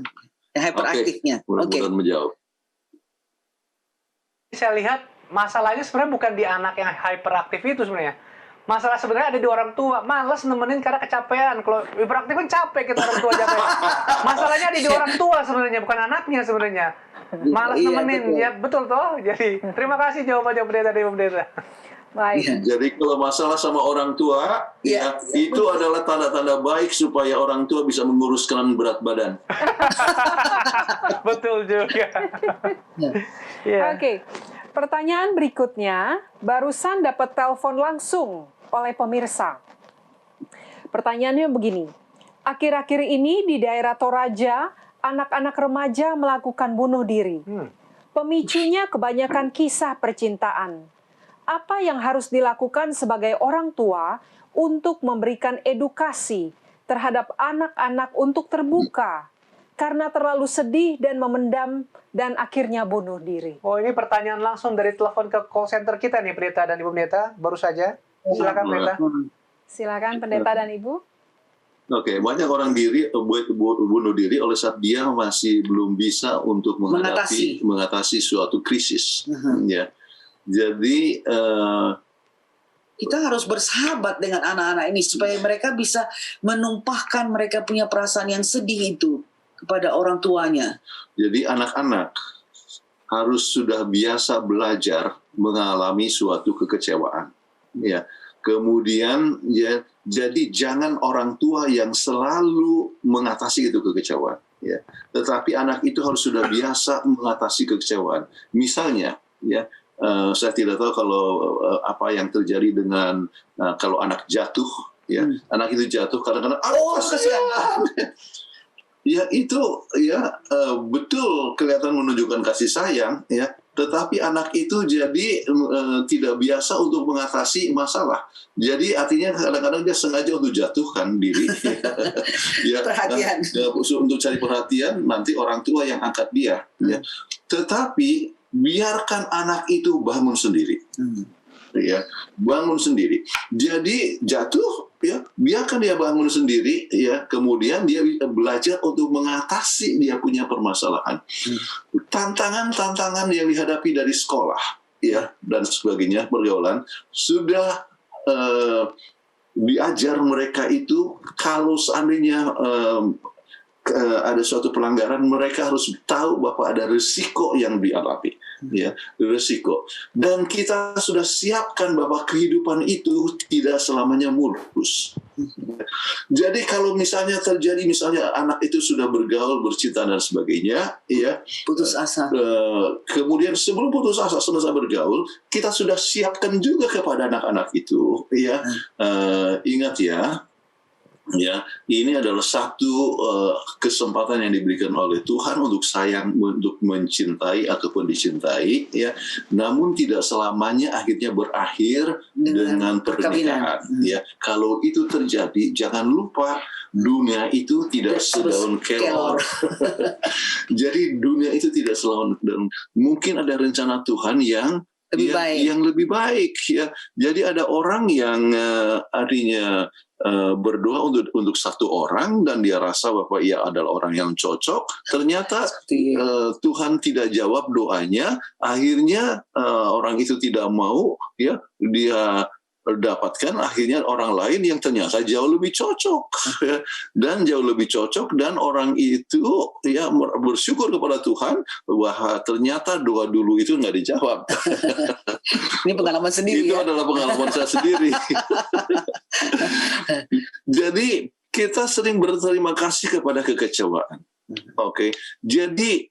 hyperaktifnya. Mudah-mudahan menjawab. Saya lihat masalahnya sebenarnya bukan di anak yang hyperaktif itu sebenarnya. Masalah sebenarnya ada di orang tua, malas nemenin karena kecapean. Kalau hiperaktif kan capek kita orang tua capek. Masalahnya ada di orang tua sebenarnya, bukan anaknya sebenarnya. Malas nemenin, betul. Ya betul toh. Jadi terima kasih jawaban pendeta dari pendeta. Baik. Jadi kalau masalah sama orang tua, itu adalah tanda-tanda baik supaya orang tua bisa menguruskan berat badan. Betul juga. Oke. Pertanyaan berikutnya, barusan dapat telepon langsung oleh pemirsa. Pertanyaannya begini, akhir-akhir ini di daerah Toraja, anak-anak remaja melakukan bunuh diri. Pemicunya kebanyakan kisah percintaan. Apa yang harus dilakukan sebagai orang tua untuk memberikan edukasi terhadap anak-anak untuk terbuka? Karena terlalu sedih dan memendam dan akhirnya bunuh diri. Oh, ini pertanyaan langsung dari telepon ke call center kita nih, Pendeta dan Ibu Pendeta, baru saja. Silakan, Pendeta. Silakan, Pendeta dan Ibu. Oke, banyak orang bunuh diri oleh saat dia masih belum bisa untuk mengatasi suatu krisis. Ya, jadi kita harus bersahabat dengan anak-anak ini supaya mereka bisa menumpahkan mereka punya perasaan yang sedih itu kepada orang tuanya. Jadi anak-anak harus sudah biasa belajar mengalami suatu kekecewaan. Ya. Kemudian ya, jadi jangan orang tua yang selalu mengatasi itu kekecewaan. Ya. Tetapi anak itu harus sudah biasa mengatasi kekecewaan. Misalnya, ya, saya tidak tahu kalau apa yang terjadi dengan kalau anak jatuh, ya, anak itu jatuh kadang-kadang, kasihan. Ya itu ya betul kelihatan menunjukkan kasih sayang, ya. Tetapi anak itu jadi tidak biasa untuk mengatasi masalah. Jadi artinya kadang-kadang dia sengaja untuk jatuhkan diri. Ya, perhatian. Untuk cari perhatian, nanti orang tua yang angkat dia. Ya. Tetapi biarkan anak itu bangun sendiri. Ya, bangun sendiri. Jadi jatuh, ya, biarkan dia bangun sendiri, ya. Kemudian dia belajar untuk mengatasi dia punya permasalahan, tantangan-tantangan yang dihadapi dari sekolah, ya, dan sebagainya, pergaulan sudah diajar mereka itu kalau seandainya ada suatu pelanggaran, mereka harus tahu bahwa ada risiko yang dialami, ya, risiko. Dan kita sudah siapkan bahwa kehidupan itu tidak selamanya mulus. Jadi kalau misalnya terjadi, misalnya anak itu sudah bergaul, bercinta dan sebagainya, ya, putus asa. Kemudian sebelum putus asa, selesai bergaul, kita sudah siapkan juga kepada anak-anak itu, ya, ingat ya. Ya, ini adalah satu kesempatan yang diberikan oleh Tuhan untuk sayang, untuk mencintai ataupun dicintai, ya. Namun tidak selamanya akhirnya berakhir dengan pernikahan. Ya, kalau itu terjadi, jangan lupa dunia itu tidak sedaun kelor. Jadi dunia itu tidak sedaun. Mungkin ada rencana Tuhan yang lebih baik, ya. Jadi ada orang yang artinya berdoa untuk satu orang dan dia rasa bahwa ia adalah orang yang cocok, ternyata Tuhan tidak jawab doanya, akhirnya orang itu tidak mau, ya, dia dapatkan akhirnya orang lain yang ternyata jauh lebih cocok dan orang itu ya bersyukur kepada Tuhan bahwa ternyata doa dulu itu nggak dijawab. Ini pengalaman sendiri. Itu adalah pengalaman saya sendiri. Jadi kita sering berterima kasih kepada kekecewaan. Oke, jadi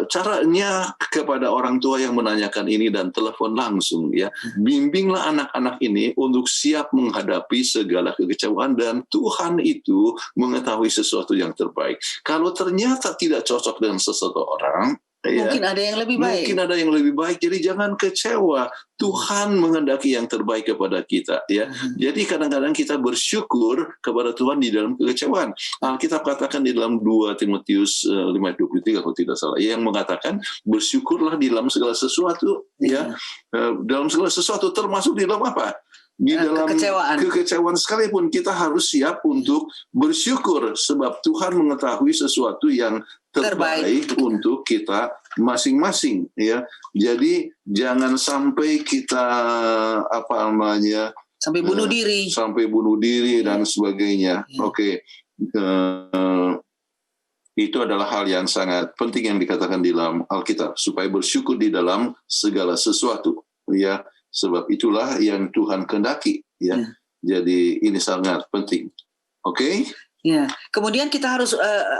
caranya kepada orang tua yang menanyakan ini dan telepon langsung, ya, bimbinglah anak-anak ini untuk siap menghadapi segala kekecewaan dan Tuhan itu mengetahui sesuatu yang terbaik. Kalau ternyata tidak cocok dengan seseorang, mungkin ada yang lebih baik. Mungkin ada yang lebih baik. Jadi jangan kecewa. Tuhan menghendaki yang terbaik kepada kita, ya. Jadi kadang-kadang kita bersyukur kepada Tuhan di dalam kekecewaan. Alkitab katakan di dalam 2 Timotius 5:23 kalau tidak salah, yang mengatakan bersyukurlah di dalam segala sesuatu, ya. Dalam segala sesuatu termasuk di dalam apa? Di dalam kekecewaan sekalipun kita harus siap untuk bersyukur sebab Tuhan mengetahui sesuatu yang terbaik untuk kita masing-masing, ya. Jadi jangan sampai kita sampai bunuh diri dan sebagainya. Oke. Itu adalah hal yang sangat penting yang dikatakan di dalam Alkitab, supaya bersyukur di dalam segala sesuatu, ya. Sebab itulah yang Tuhan kehendaki, ya. Jadi ini sangat penting. Oke? Ya. Kemudian kita harus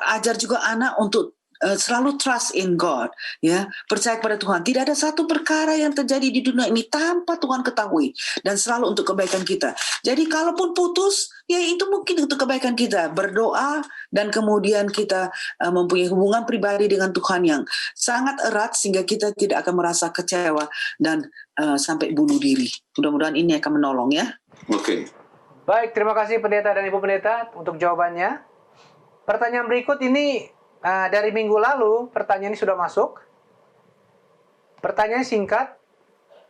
ajar juga anak untuk selalu trust in God, ya, percaya kepada Tuhan. Tidak ada satu perkara yang terjadi di dunia ini tanpa Tuhan ketahui dan selalu untuk kebaikan kita. Jadi kalaupun putus, ya itu mungkin untuk kebaikan kita. Berdoa dan kemudian kita mempunyai hubungan pribadi dengan Tuhan yang sangat erat sehingga kita tidak akan merasa kecewa dan sampai bunuh diri. Mudah-mudahan ini akan menolong, ya. Oke. Baik, terima kasih Pendeta dan Ibu Pendeta untuk jawabannya. Pertanyaan berikut ini dari minggu lalu, pertanyaan ini sudah masuk. Pertanyaan singkat,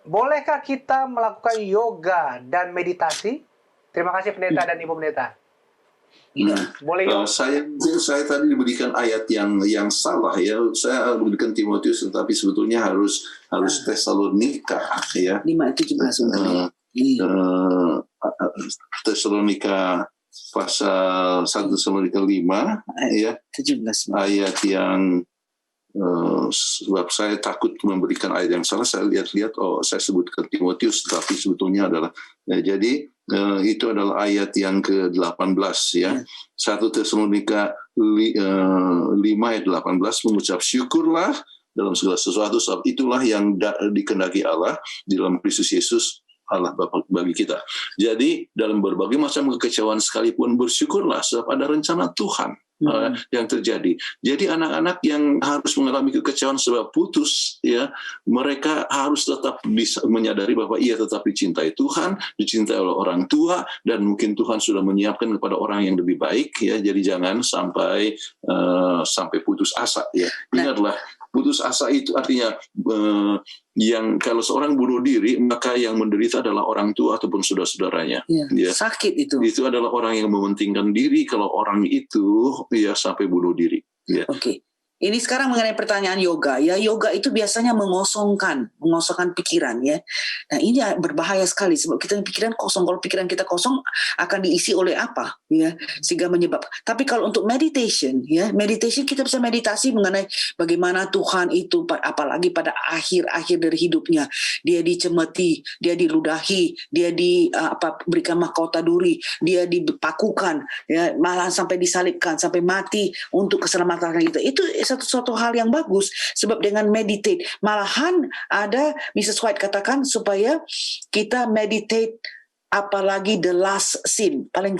bolehkah kita melakukan yoga dan meditasi? Terima kasih Pendeta dan Ibu Pendeta. Boleh yoga? Saya tadi diberikan ayat yang salah, ya. Saya berikan Timotius, tetapi sebetulnya harus Tesalonika, ya. 5:17. Tesalonika pasal 1 Tesalonika 5, ya, 17. ayat yang sebab saya takut memberikan ayat yang salah, saya lihat-lihat, saya sebutkan Timotius, tapi sebetulnya adalah, jadi itu adalah ayat yang ke-18, ya. 1 Tesalonika 5 ayat 18 mengucap syukurlah dalam segala sesuatu, sebab itulah yang dikehendaki Allah di dalam Kristus Yesus Allah Bapa bagi kita. Jadi dalam berbagai macam kekecewaan sekalipun bersyukurlah sebab ada rencana Tuhan yang terjadi. Jadi anak-anak yang harus mengalami kekecewaan sebab putus, ya, mereka harus tetap bisa menyadari bahwa ia tetap dicintai Tuhan, dicintai oleh orang tua, dan mungkin Tuhan sudah menyiapkan kepada orang yang lebih baik, ya. Jadi jangan sampai putus asa, ya. Ingatlah, putus asa itu artinya yang kalau seorang bunuh diri, maka yang menderita adalah orang tua ataupun saudara-saudaranya. Ya. Sakit itu. Itu adalah orang yang mementingkan diri kalau orang itu ya sampai bunuh diri. Ya. Oke. Ini sekarang mengenai pertanyaan yoga. Ya, yoga itu biasanya mengosongkan pikiran, ya. Nah, ini berbahaya sekali sebab kita pikiran kosong. Kalau pikiran kita kosong akan diisi oleh apa, ya? Sehingga menyebab. Tapi kalau untuk meditation, ya, meditation kita bisa meditasi mengenai bagaimana Tuhan itu, apalagi pada akhir-akhir dari hidupnya, dia dicemeti, dia diludahi, dia berikan mahkota duri, dia dipakukan, ya, malah sampai disalibkan, sampai mati untuk keselamatan kita. Itu satu hal yang bagus sebab dengan meditate, malahan ada Mrs. White katakan supaya kita meditate apalagi the last scene, paling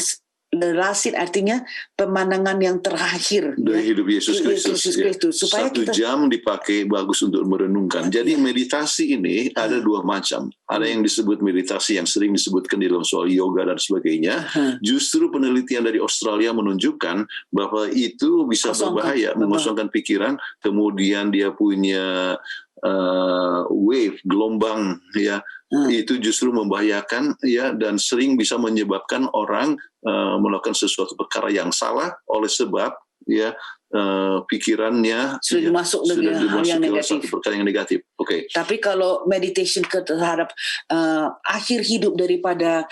the last scene artinya pemandangan yang terakhir Dari hidup Yesus Kristus. Yesus Ya. Kristus, supaya 1 kita jam dipakai bagus untuk merenungkan. Jadi meditasi ini ada dua macam. Ada yang disebut meditasi yang sering disebutkan di dalam soal yoga dan sebagainya. Justru penelitian dari Australia menunjukkan bahwa itu bisa berbahaya, mengosongkan pikiran, kemudian dia punya wave, gelombang, ya, itu justru membahayakan, ya, dan sering bisa menyebabkan orang melakukan sesuatu perkara yang salah oleh sebab, ya, pikirannya Sudah dimasuk dengan hal yang ke negatif. satu perkara yang negatif. Oke. Tapi kalau meditation terhadap akhir hidup daripada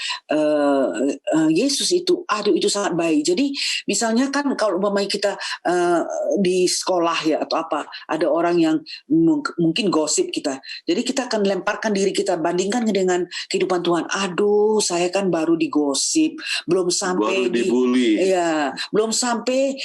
Yesus itu, aduh itu sangat baik. Jadi misalnya kan kalau umpamanya kita di sekolah ya atau apa, ada orang yang mungkin gosip kita. Jadi kita akan lemparkan diri kita, bandingkan dengan kehidupan Tuhan. Aduh, saya kan baru digosip, belum sampai Baru dibully. ya, belum sampai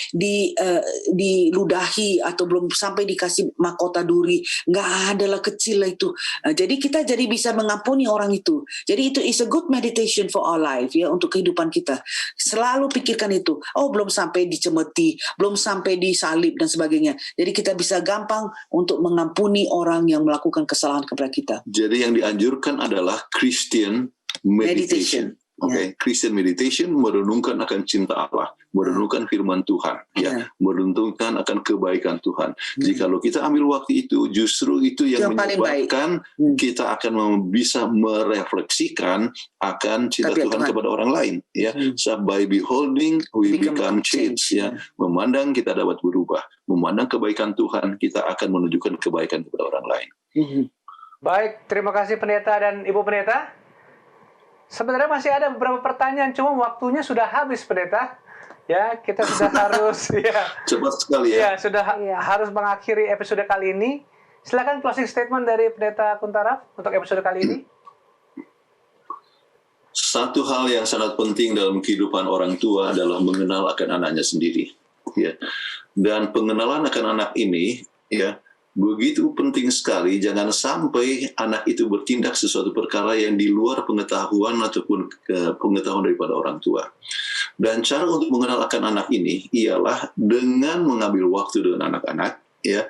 diludahi atau belum sampai dikasih mahkota duri, nggak ada lah, kecil lah itu. Jadi kita jadi bisa mengampuni orang itu. Jadi itu is a good meditation for our life, ya, untuk kehidupan kita. Selalu pikirkan itu. Oh, belum sampai dicemeti, belum sampai disalib dan sebagainya. Jadi kita bisa gampang untuk mengampuni orang yang melakukan kesalahan kepada kita. Jadi yang dianjurkan adalah Christian meditation. Oke, Christian meditation merenungkan akan cinta Allah, merenungkan firman Tuhan, ya, merenungkan akan kebaikan Tuhan. Jikalau kita ambil waktu itu, justru itu yang paling baik. menyebabkan kita akan bisa merefleksikan akan cinta Tuhan kepada orang lain, ya. So, by beholding we become changed, ya. Memandang kita dapat berubah, memandang kebaikan Tuhan kita akan menunjukkan kebaikan kepada orang lain. Baik, terima kasih pendeta dan Ibu pendeta. Sebenarnya masih ada beberapa pertanyaan, cuma waktunya sudah habis, pendeta. Ya, kita sudah harus Cepat sekali, ya. sudah harus mengakhiri episode kali ini. Silakan closing statement dari pendeta Kuntaraf untuk episode kali ini. Satu hal yang sangat penting dalam kehidupan orang tua adalah mengenal akan anaknya sendiri, ya. Dan pengenalan akan anak ini, ya, begitu penting sekali. Jangan sampai anak itu bertindak sesuatu perkara yang di luar pengetahuan ataupun pengetahuan daripada orang tua. Dan cara untuk mengenal akan anak ini ialah dengan mengambil waktu dengan anak-anak, ya,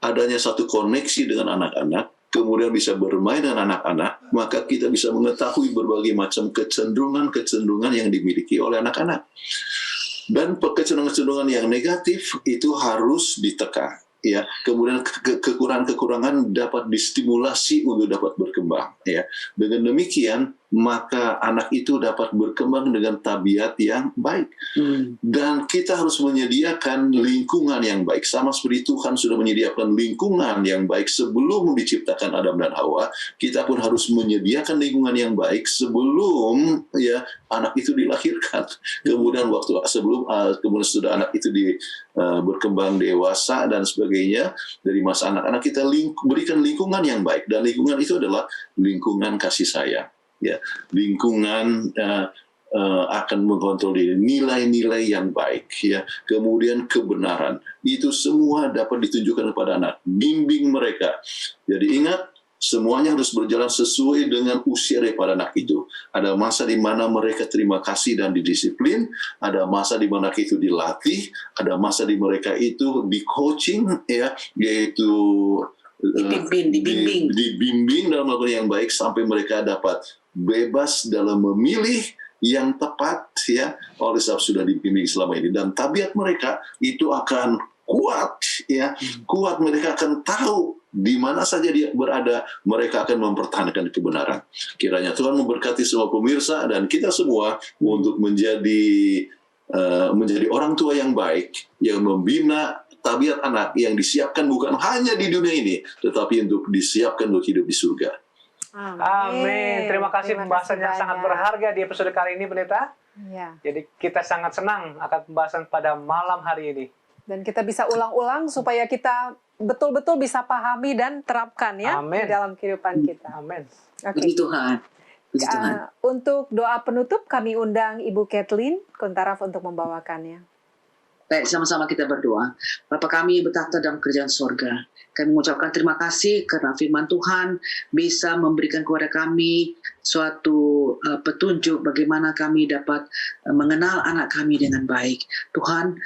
adanya satu koneksi dengan anak-anak, kemudian bisa bermain dengan anak-anak, maka kita bisa mengetahui berbagai macam kecenderungan-kecenderungan yang dimiliki oleh anak-anak. Dan kecenderungan-kecenderungan yang negatif itu harus ditekan. Ya, kemudian kekurangan-kekurangan dapat distimulasi untuk dapat berkembang. Ya, dengan demikian maka anak itu dapat berkembang dengan tabiat yang baik. Dan kita harus menyediakan lingkungan yang baik, sama seperti Tuhan sudah menyediakan lingkungan yang baik sebelum diciptakan Adam dan Hawa. Kita pun harus menyediakan lingkungan yang baik sebelum, ya, anak itu dilahirkan. Kemudian waktu sebelum kemudian sudah anak itu berkembang dewasa dan sebagainya, dari masa anak-anak kita berikan lingkungan yang baik, dan lingkungan itu adalah lingkungan kasih sayang, ya, lingkungan akan mengontrol diri, nilai-nilai yang baik, ya, kemudian kebenaran, itu semua dapat ditunjukkan kepada anak. Bimbing mereka. Jadi ingat, semuanya harus berjalan sesuai dengan usia daripada anak itu. Ada masa di mana mereka terima kasih dan didisiplin, ada masa di mana itu dilatih, ada masa di mereka itu di coaching, ya, yaitu dibimbing dalam melakukan yang baik sampai mereka dapat bebas dalam memilih yang tepat, ya, oleh sebab sudah dibimbing selama ini, dan tabiat mereka itu akan kuat, ya, kuat. Mereka akan tahu di mana saja dia berada, mereka akan mempertahankan kebenaran. Kiranya Tuhan memberkati semua pemirsa dan kita semua untuk menjadi orang tua yang baik, yang membina tabiat anak yang disiapkan bukan hanya di dunia ini, tetapi untuk disiapkan untuk hidup di surga. Amin. Terima kasih pembahasan yang sangat berharga di episode kali ini, pendeta. Ya. Jadi kita sangat senang akan pembahasan pada malam hari ini. Dan kita bisa ulang-ulang supaya kita betul-betul bisa pahami dan terapkan, ya, Amin. di dalam kehidupan kita. Amin. Oke. Puji Tuhan. Puji Tuhan. Untuk doa penutup kami undang Ibu Kathleen Kuntaraf untuk membawakannya. Baik, sama-sama kita berdoa. Bapa kami yang bertahta dalam kerajaan sorga, kami mengucapkan terima kasih karena firman Tuhan bisa memberikan kepada kami suatu petunjuk bagaimana kami dapat mengenal anak kami dengan baik. Tuhan,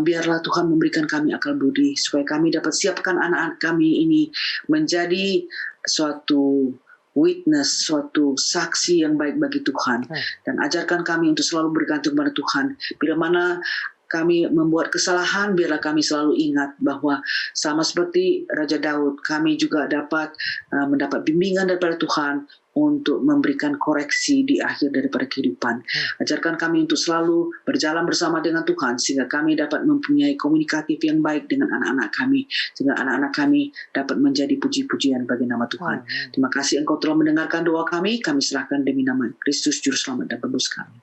biarlah Tuhan memberikan kami akal budi supaya kami dapat siapkan anak-anak kami ini menjadi suatu witness, suatu saksi yang baik bagi Tuhan. Dan ajarkan kami untuk selalu bergantung pada Tuhan. Bila mana kami membuat kesalahan, biarlah kami selalu ingat bahwa sama seperti Raja Daud, kami juga dapat mendapat bimbingan daripada Tuhan untuk memberikan koreksi di akhir daripada kehidupan. Ajarkan kami untuk selalu berjalan bersama dengan Tuhan, sehingga kami dapat mempunyai komunikatif yang baik dengan anak-anak kami, sehingga anak-anak kami dapat menjadi puji-pujian bagi nama Tuhan. Terima kasih Engkau telah mendengarkan doa kami serahkan demi nama Kristus Juru Selamat dan Tebus kami.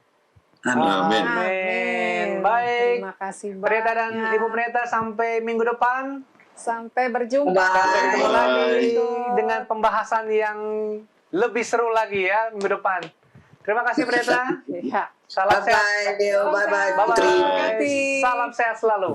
Amin. Amin. Amin. Baik. Terima kasih Pendeta dan banyak. Ibu Pendeta, sampai minggu depan. Sampai berjumpa. Sampai ketemu Bye. lagi dengan pembahasan yang lebih seru lagi ya minggu depan. Terima kasih Pendeta. Ya. Salam sehat. Bye-bye, Leo. Bye-bye, Bye-bye. Putri. Salam sehat selalu.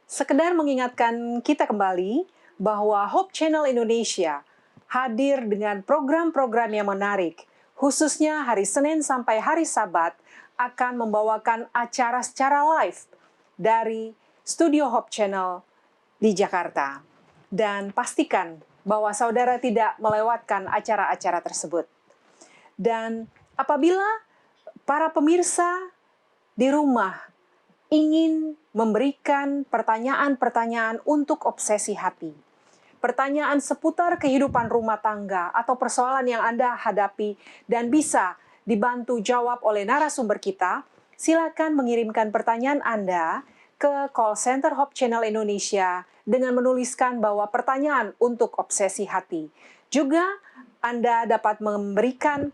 Sekedar mengingatkan kita kembali bahwa Hope Channel Indonesia hadir dengan program-program yang menarik, khususnya hari Senin sampai hari Sabat akan membawakan acara secara live dari Studio Hope Channel di Jakarta. Dan pastikan bahwa saudara tidak melewatkan acara-acara tersebut. Dan apabila para pemirsa di rumah ingin memberikan pertanyaan-pertanyaan untuk obsesi hati, pertanyaan seputar kehidupan rumah tangga atau persoalan yang Anda hadapi dan bisa dibantu jawab oleh narasumber kita, silakan mengirimkan pertanyaan Anda ke call center Hope Channel Indonesia dengan menuliskan bahwa pertanyaan untuk obsesi hati. Juga Anda dapat memberikan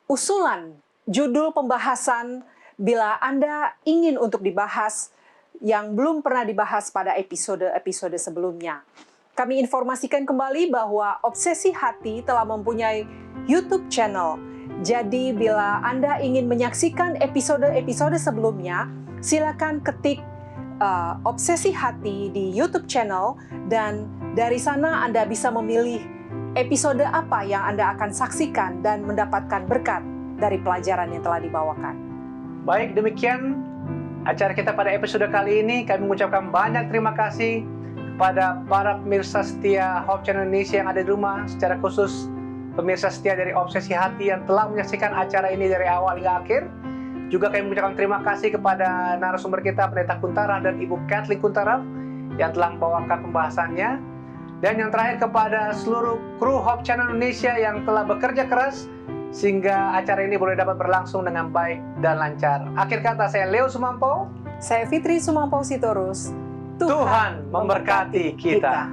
usulan judul pembahasan bila Anda ingin untuk dibahas yang belum pernah dibahas pada episode-episode sebelumnya. Kami informasikan kembali bahwa Obsesi Hati telah mempunyai YouTube channel. Jadi bila Anda ingin menyaksikan episode-episode sebelumnya, silakan ketik Obsesi Hati di YouTube channel dan dari sana Anda bisa memilih episode apa yang Anda akan saksikan dan mendapatkan berkat dari pelajaran yang telah dibawakan. Baik, demikian acara kita pada episode kali ini. Kami mengucapkan banyak terima kasih kepada para pemirsa setia Hope Channel Indonesia yang ada di rumah, secara khusus pemirsa setia dari Obsesi Hati yang telah menyaksikan acara ini dari awal hingga akhir. Juga kami mengucapkan terima kasih kepada narasumber kita, Pendeta Kuntara dan Ibu Kathleen Kuntara yang telah membawakan pembahasannya. Dan yang terakhir kepada seluruh kru Hope Channel Indonesia yang telah bekerja keras sehingga acara ini boleh dapat berlangsung dengan baik dan lancar. Akhir kata, saya Leo Sumampo. Saya Fitri Sumampo Sitorus. Tuhan memberkati kita.